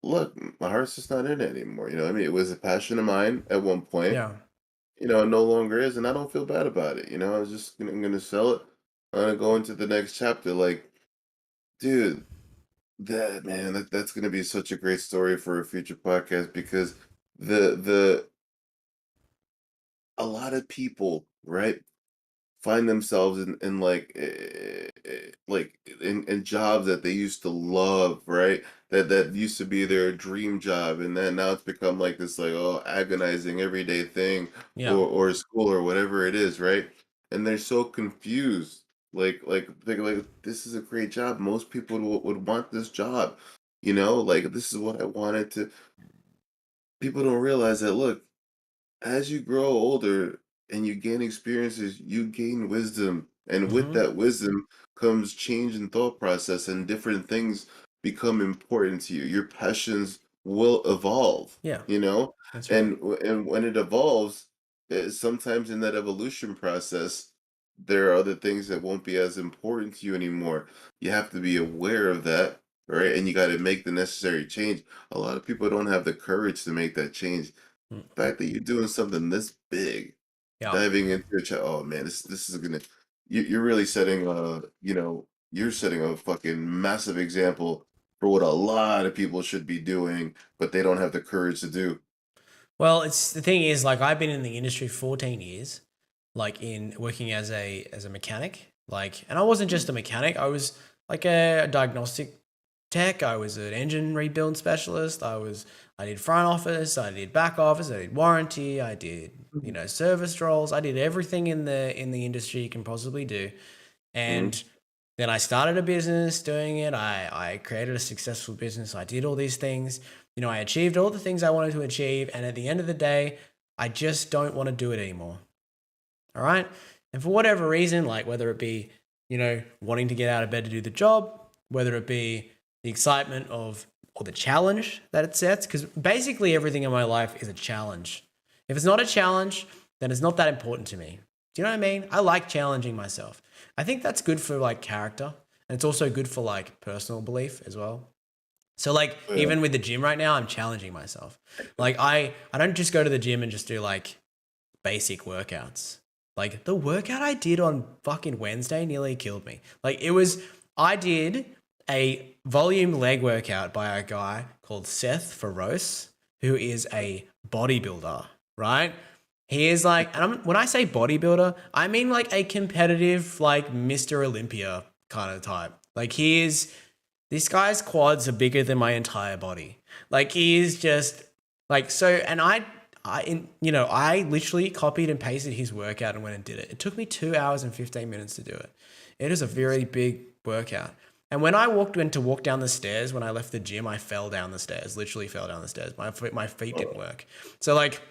look, my heart's just not in it anymore. You know, what I mean, it was a passion of mine at one point. Yeah. You know, it no longer is, and I don't feel bad about it. You know, I was just I'm gonna sell it. I'm gonna go into the next chapter. Like, dude, that man, that's gonna be such a great story for a future podcast because the a lot of people, right, find themselves in like in jobs that they used to love, right? That used to be their dream job, and then now it's become like this like oh agonizing everyday thing Yeah. or school or whatever it is, right? And they're so confused. Like this is a great job. Most people would want this job, you know. Like this is what I wanted to. People don't realize that. Look. as you grow older and you gain experiences, you gain wisdom. And with Hmm. that wisdom comes change in thought process, and different things become important to you. Your passions will evolve, Yeah, you know? that's right. And when it evolves, sometimes in that evolution process, there are other things that won't be as important to you anymore. You have to be aware of that, right? And you got to make the necessary change. A lot of people don't have the courage to make that change. Mm. Fact that you're doing something this big, Yeah. diving into your oh man, this is gonna you're really setting you're setting a fucking massive example for what a lot of people should be doing, but they don't have the courage to do. Well, it's the thing is, like, I've been in the industry 14 years, like in working as a mechanic, like, and I wasn't just a mechanic. I was like a diagnostic tech. I was an engine rebuild specialist. I did front office. I did back office. I did warranty. I did Mhm. service roles. I did everything in the industry you can possibly do, Mhm. and then I started a business doing it. I created a successful business. I did all these things. I achieved all the things I wanted to achieve. And at the end of the day, I just don't want to do it anymore. All right. And for whatever reason, like whether it be, wanting to get out of bed to do the job, whether it be the excitement of or the challenge that it sets, because basically everything in my life is a challenge. If it's not a challenge, then it's not that important to me. Do you know what I mean? I like challenging myself. I think that's good for like character. And it's also good for like personal belief as well. So like Yeah. even with the gym right now, I'm challenging myself. Like I don't just go to the gym and just do like basic workouts. Like the workout I did on fucking Wednesday nearly killed me. I did a volume leg workout by a guy called Seth Feroce, who is a bodybuilder, right? He is like, and when I say bodybuilder, I mean like a competitive, like Mr. Olympia kind of type. Like this guy's quads are bigger than my entire body. Like he is just like so, and I literally copied and pasted his workout and went and did it. It took me 2 hours and 15 minutes to do it. It is a very big workout. And when I went to walk down the stairs, when I left the gym, I fell down the stairs, literally fell down the stairs. My feet didn't Oh, work. So like,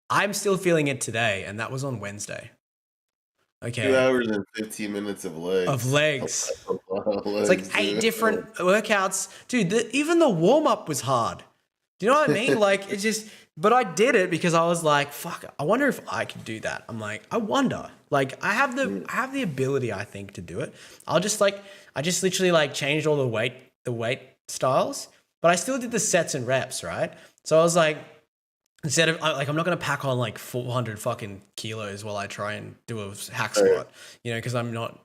I'm still feeling it today. And that was on Wednesday. two Okay. hours and 15 minutes of Of legs. legs. A lot of It's like legs, 8 dude. different workouts. Dude, even the warm up was hard. Do you know what I mean? Like it's just, but I did it because I was like, fuck, I wonder if I could do that. I'm like, I wonder. Like I have the ability, I think, to do it. I just literally like changed all the weight styles, but I still did the sets and reps, right? So I was like, instead of like, I'm not gonna pack on like 400 fucking kilos while I try and do a hack Right, squat, because I'm not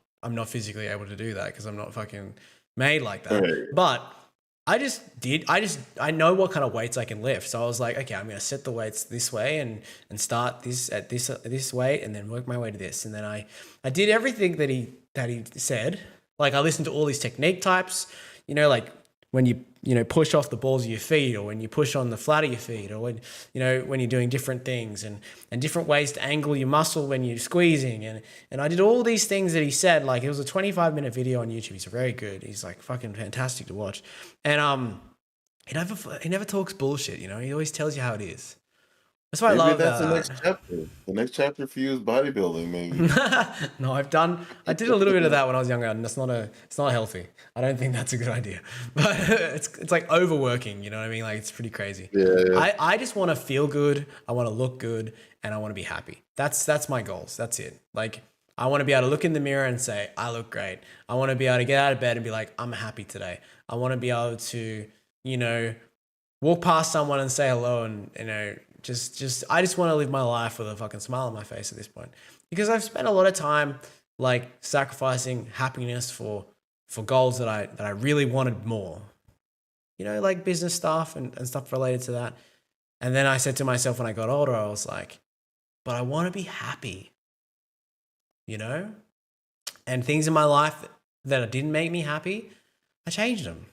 physically able to do that because I'm not fucking made like that. right. But I know what kind of weights I can lift. So I was like, okay, I'm gonna set the weights this way and start this at this weight and then work my way to this. And then I did everything that he said. Like I listened to all these technique types, like when you push off the balls of your feet, or when you push on the flat of your feet, or when you're doing different things and different ways to angle your muscle when you're squeezing, and I did all these things that he said. Like it was a 25-minute video on YouTube. He's very good. He's like fucking fantastic to watch, and he never talks bullshit. He always tells you how it is. That's what I Maybe love that's the about next that. chapter. The next chapter for you is bodybuilding, maybe. No, I did a little bit of that when I was younger, and it's not healthy. I don't think that's a good idea. But it's like overworking, you know what I mean? Like it's pretty crazy. Yeah, yeah. I just want to feel good, I want to look good, and I want to be happy. That's my goals. That's it. Like I want to be able to look in the mirror and say, I look great. I want to be able to get out of bed and be like, I'm happy today. I want to be able to, you know, walk past someone and say hello, and just I just want to live my life with a fucking smile on my face at this point, because I've spent a lot of time like sacrificing happiness for goals that I really wanted more, like business stuff and stuff related to that. And then I said to myself when I got older, I was like, but I want to be happy, you know and things in my life that didn't make me happy, I changed them,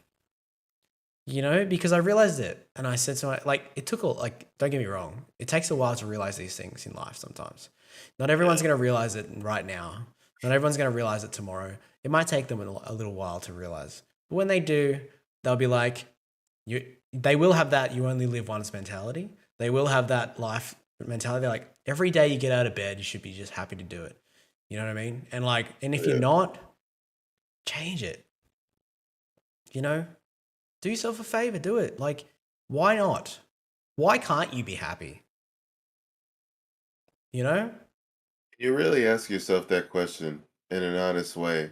because I realized it. And I said to like, it took like, don't get me wrong, it takes a while to realize these things in life sometimes. Not everyone's Yeah. going to realize it right now. Not everyone's going to realize it tomorrow. It might take them a little while to realize. But when they do, they'll be like, they will have that you only live once mentality. They will have that life mentality. They're like, every day you get out of bed, you should be just happy to do it. You know what I mean? And like, and if you're Yeah. not, change it. You know, do yourself a favor, do it. Like, why not? Why can't you be happy? You know? You really ask yourself that question in an honest way.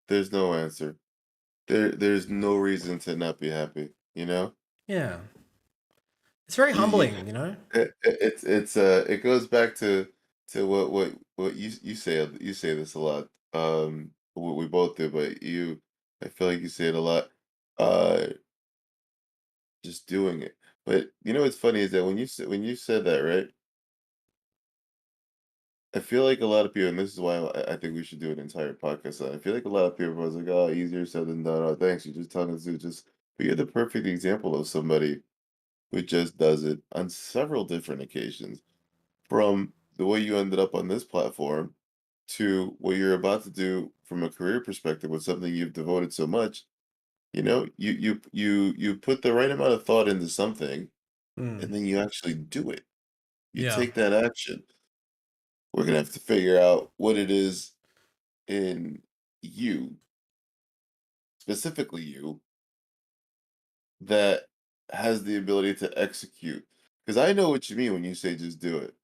There's no answer. There's no reason to not be happy, you know? Yeah. It's very You, humbling, you know? it goes back to what you say. You say this a lot. We both do, but I feel like you say it a lot. Uh, just doing it. But you know what's funny is that when you said that, right? I feel like a lot of people, and this is why I think we should do an entire podcast on it. I feel like a lot of people was like, "Oh, easier said than done." Oh, thanks. You're just telling us to just. But you're the perfect example of somebody who just does it on several different occasions. From the way you ended up on this platform to what you're about to do from a career perspective with something you've devoted so much. You put the right amount of thought into something, Mm. and then you actually do it. You Yeah. take that action. We're gonna have to figure out what it is in you, specifically you, that has the ability to execute. Because I know what you mean when you say just do it.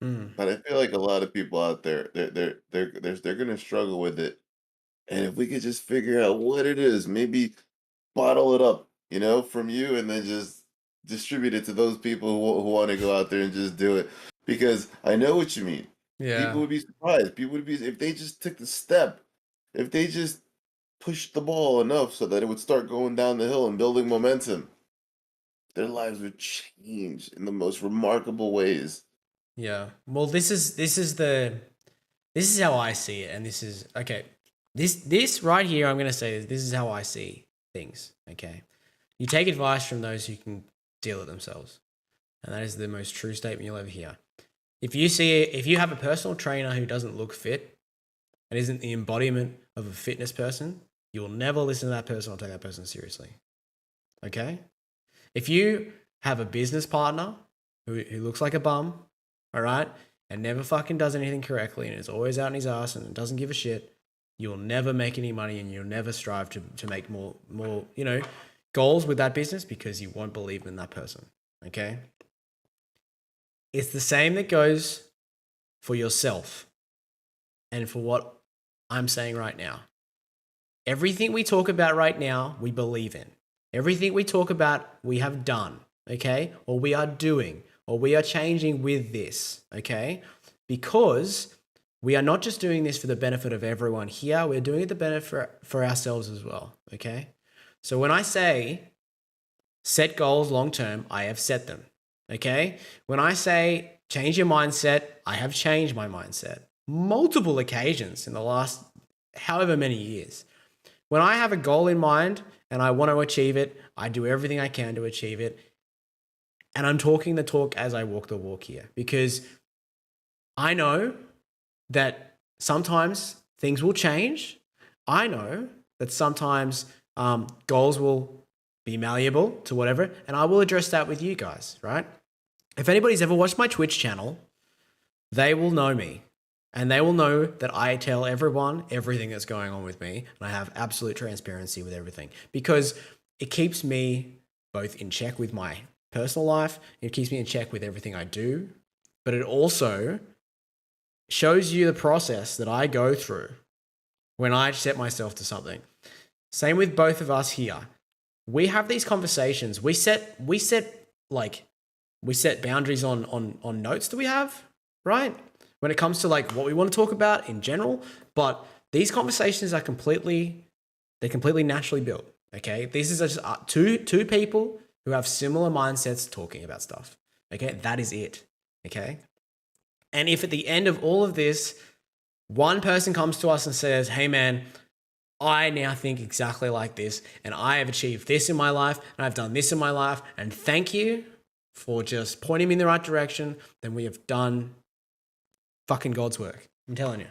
Mm. But I feel like a lot of people out there, they're gonna struggle with it. And if we could just figure out what it is, maybe bottle it up, from you, and then just distribute it to those people who want to go out there and just do it. Because I know what you mean. Yeah. People would be surprised. People would be if they just took the step, if they just pushed the ball enough so that it would start going down the hill and building momentum, their lives would change in the most remarkable ways. Yeah. Well, this is how I see it, and this is okay. This right here, I'm gonna say this is how I see things. Okay, you take advice from those who can deal it themselves, and that is the most true statement you'll ever hear. If you have a personal trainer who doesn't look fit and isn't the embodiment of a fitness person, you will never listen to that person or take that person seriously. Okay, if you have a business partner who looks like a bum, all right, and never fucking does anything correctly and is always out in his ass and doesn't give a shit, you'll never make any money and you'll never strive to make more, goals with that business because you won't believe in that person. Okay. It's the same that goes for yourself and for what I'm saying right now. Everything we talk about right now, we believe in. Everything we talk about, we have done, okay? Or we are doing, or we are changing with this, okay? Because we are not just doing this for the benefit of everyone here, we're doing it the benefit for ourselves as well, okay? So when I say set goals long term, I have set them, okay? When I say change your mindset, I have changed my mindset multiple occasions in the last however many years. When I have a goal in mind and I want to achieve it, I do everything I can to achieve it. And I'm talking the talk as I walk the walk here because I know that sometimes things will change. I know that sometimes goals will be malleable to whatever, and I will address that with you guys, right? If anybody's ever watched my Twitch channel, they will know me. And they will know that I tell everyone everything that's going on with me. And I have absolute transparency with everything because it keeps me both in check with my personal life. It keeps me in check with everything I do. But it also shows you the process that I go through when I set myself to something. Same with both of us here. We have these conversations. We set boundaries on notes that we have, right? When it comes to like what we want to talk about in general, but these conversations are completely naturally built. Okay, these is just two people who have similar mindsets talking about stuff. Okay, that is it. Okay, and if at the end of all of this, one person comes to us and says, "Hey, man, I now think exactly like this, and I have achieved this in my life, and I've done this in my life, and thank you for just pointing me in the right direction," then we have done fucking God's work. I'm telling you.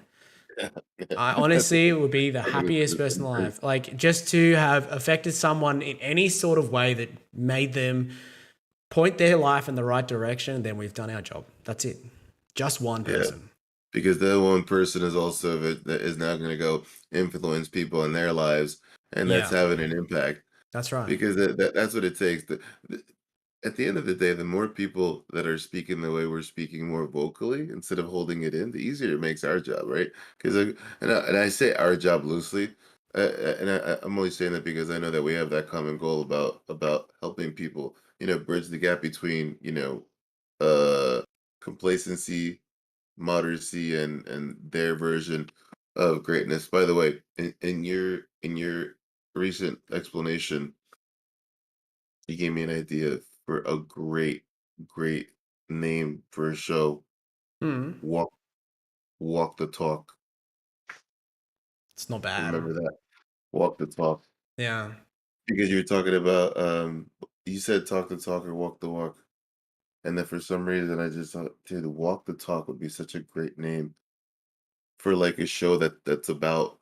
I That's honestly would be the I'm gonna happiest put it person in place. alive. Like just to have affected someone in any sort of way that made them point their life in the right direction, then we've done our job. That's it. Just one Yeah. person. Because that one person is also that is now going to go influence people in their lives, and that's Yeah, having an impact. that's right. Because that's what it takes. At the end of the day, the more people that are speaking the way we're speaking more vocally instead of holding it in, the easier it makes our job, right? Because and I say our job loosely, I'm only saying that because I know that we have that common goal about helping people, bridge the gap between uh complacency, moderacy, and their version of greatness. By the way, in your recent explanation, you gave me an idea for a great name for a show. Mm, Walk Walk the Talk. it's not bad. Remember that? Walk the talk. Yeah. Because you were talking about you said talk the talk or walk the walk. And then for some reason I just thought, dude, Walk the Talk would be such a great name for like a show that's about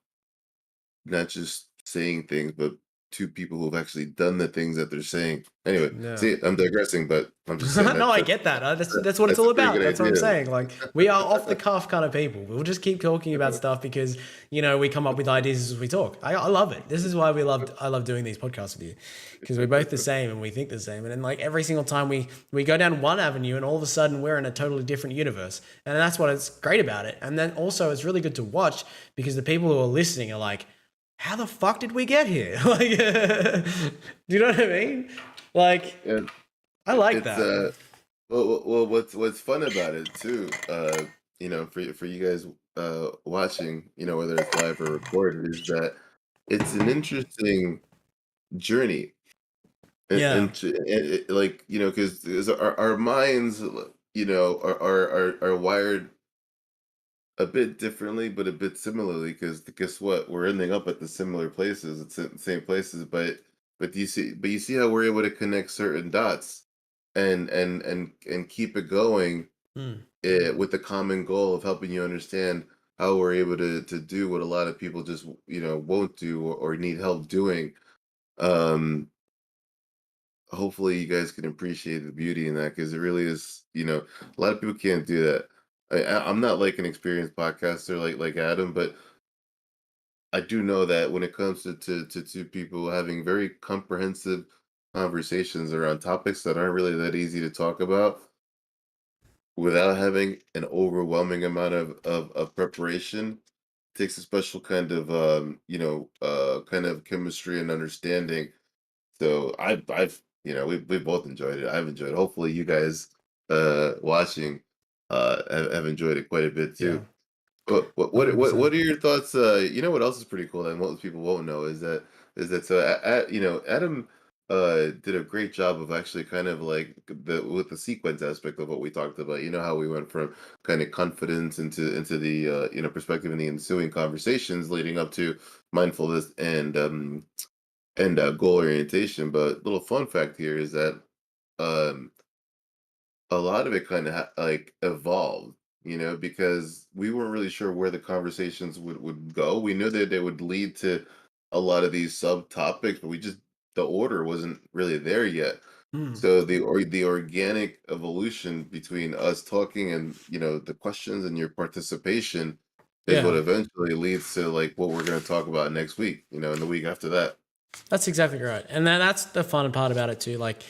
not just saying things, but two people who've actually done the things that they're saying. Anyway, Yeah. see, I'm digressing, but I'm just saying No, I that's get that. That's what it's that's a all pretty about. good That's what I'm idea. saying. Like, we are off the cuff kind of people. We'll just keep talking about stuff because, we come up with ideas as we talk. I love it. This is why I love doing these podcasts with you, because we're both the same and we think the same. And then like every single time we go down one avenue and all of a sudden we're in a totally different universe. And that's what it's great about it. And then also it's really good to watch because the people who are listening are like, how the fuck did we get here? Like, do you know what I mean? Like, And I like it's that. well, what's fun about it too, for you guys watching, whether it's live or recorded, is that it's an interesting journey, Yeah. like because our minds, are wired a bit differently, but a bit similarly. Because guess what? We're ending up at the similar places. It's at the same places, but you see how we're able to connect certain dots, and keep it going, Mm. with the common goal of helping you understand how we're able to do what a lot of people just won't do, or need help doing. Um, Hopefully you guys can appreciate the beauty in that, because it really is, a lot of people can't do that. I'm not like an experienced podcaster like Adam, but I do know that when it comes to two people having very comprehensive conversations around topics that aren't really that easy to talk about without having an overwhelming amount of preparation, takes a special kind of kind of chemistry and understanding. So I've we both enjoyed it. I've enjoyed it. Hopefully you guys watching have enjoyed it quite a bit Yeah. too. What 100%. are your thoughts? What else is pretty cool and most people won't know is that so Adam did a great job of actually kind of like with the sequence aspect of what we talked about. You know how we went from kind of confidence into the perspective in the ensuing conversations leading up to mindfulness and goal orientation. But little fun fact here is that um, a lot of it kind of like evolved, because we weren't really sure where the conversations would go. We knew that they would lead to a lot of these subtopics, but the order wasn't really there yet. Mm. So the organic evolution between us talking and the questions and your participation is what Yeah. eventually leads to like what we're going to talk about next week, and the week after that. That's exactly right. And then that's the fun part about it too. Like,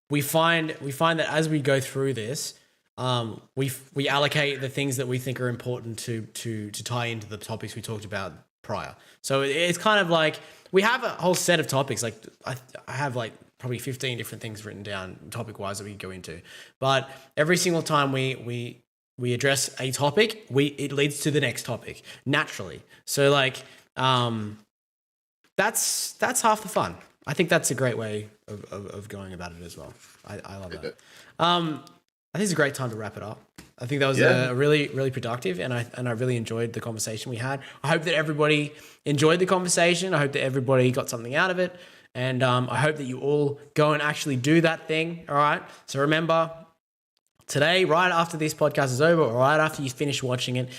we find that as we go through this, we allocate the things that we think are important to tie into the topics we talked about prior. So it's kind of like we have a whole set of topics. Like I have like probably 15 different things written down topic wise that we go into. But every single time we address a topic, it leads to the next topic naturally. So like that's half the fun. I think that's a great way of going about it as well. I love that. I think it's a great time to wrap it up. I think that was Yeah. a really, really productive, and I really enjoyed the conversation we had. I hope that everybody enjoyed the conversation. I hope that everybody got something out of it, and I hope that you all go and actually do that thing. All right. So remember, today, right after this podcast is over, or right after you finish watching it,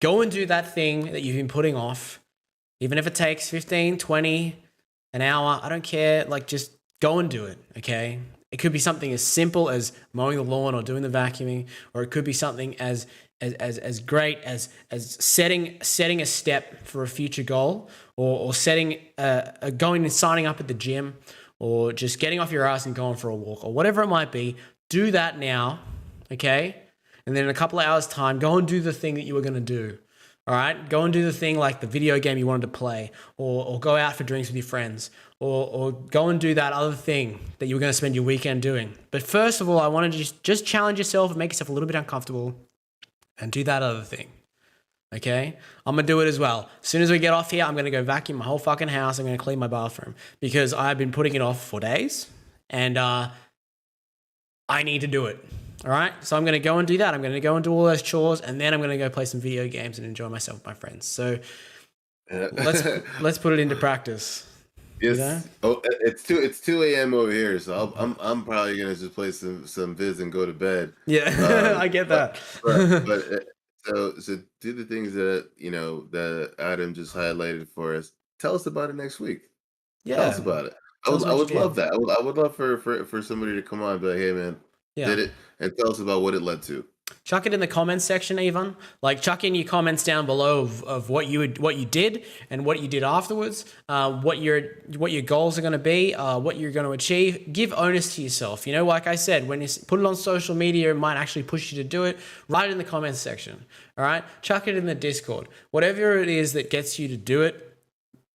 go and do that thing that you've been putting off. Even if it takes 15, 20, an hour, I don't care. Like, just go and do it, okay? It could be something as simple as mowing the lawn or doing the vacuuming, or it could be something as great as setting a step for a future goal, or setting going and signing up at the gym, or just getting off your ass and going for a walk, or whatever it might be. Do that now, okay? And then in a couple of hours' time, go and do the thing that you were going to do. All right, go and do the thing like the video game you wanted to play, or go out for drinks with your friends, or go and do that other thing that you were going to spend your weekend doing. But first of all, I want to just challenge yourself and make yourself a little bit uncomfortable and do that other thing. Okay, I'm going to do it as well. As soon as we get off here, I'm going to go vacuum my whole fucking house. I'm going to clean my bathroom because I've been putting it off for days, and I need to do it. All right, so I'm going to go and do that. I'm going to go and do all those chores, and then I'm going to go play some video games and enjoy myself with my friends. So let's put it into practice. Yes. You know? Oh, it's 2 a.m. over here, so I'm probably gonna just play some viz and go to bed. Yeah, I get that. So do the things that that Adam just highlighted for us. Tell us about it next week. Tell us Yeah, about it. tell us I what you would love did. that. I would love for somebody to come on and be like, hey man, Yeah. did it, and tell us about what it led to. Chuck it in the comments section, Ivan. Like, chuck in your comments down below of what you did and what you did afterwards, what your goals are going to be, what you're going to achieve. Give onus to yourself. You know, like I said, when you put it on social media, it might actually push you to do it. Write it in the comments section. All right, chuck it in the Discord. Whatever it is that gets you to do it,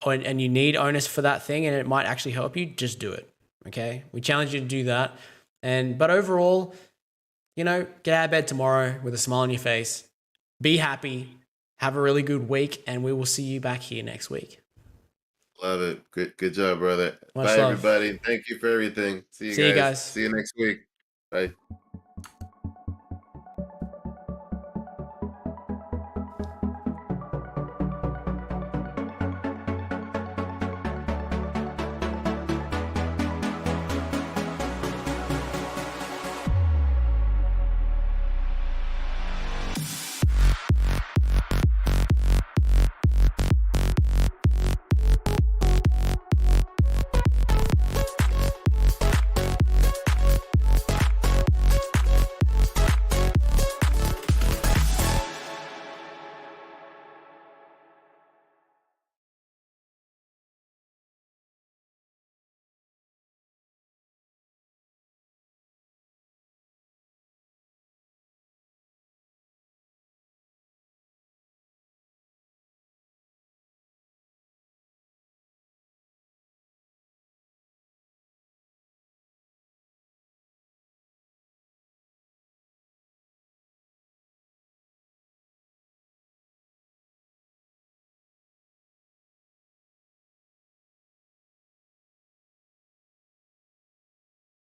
and you need onus for that thing, and it might actually help you. Just do it. Okay, we challenge you to do that. But overall, get out of bed tomorrow with a smile on your face. Be happy. Have a really good week, and we will see you back here next week. Love it. Good job, brother. Much Bye, love. everybody. Thank you for everything. See you guys. See you next week. Bye.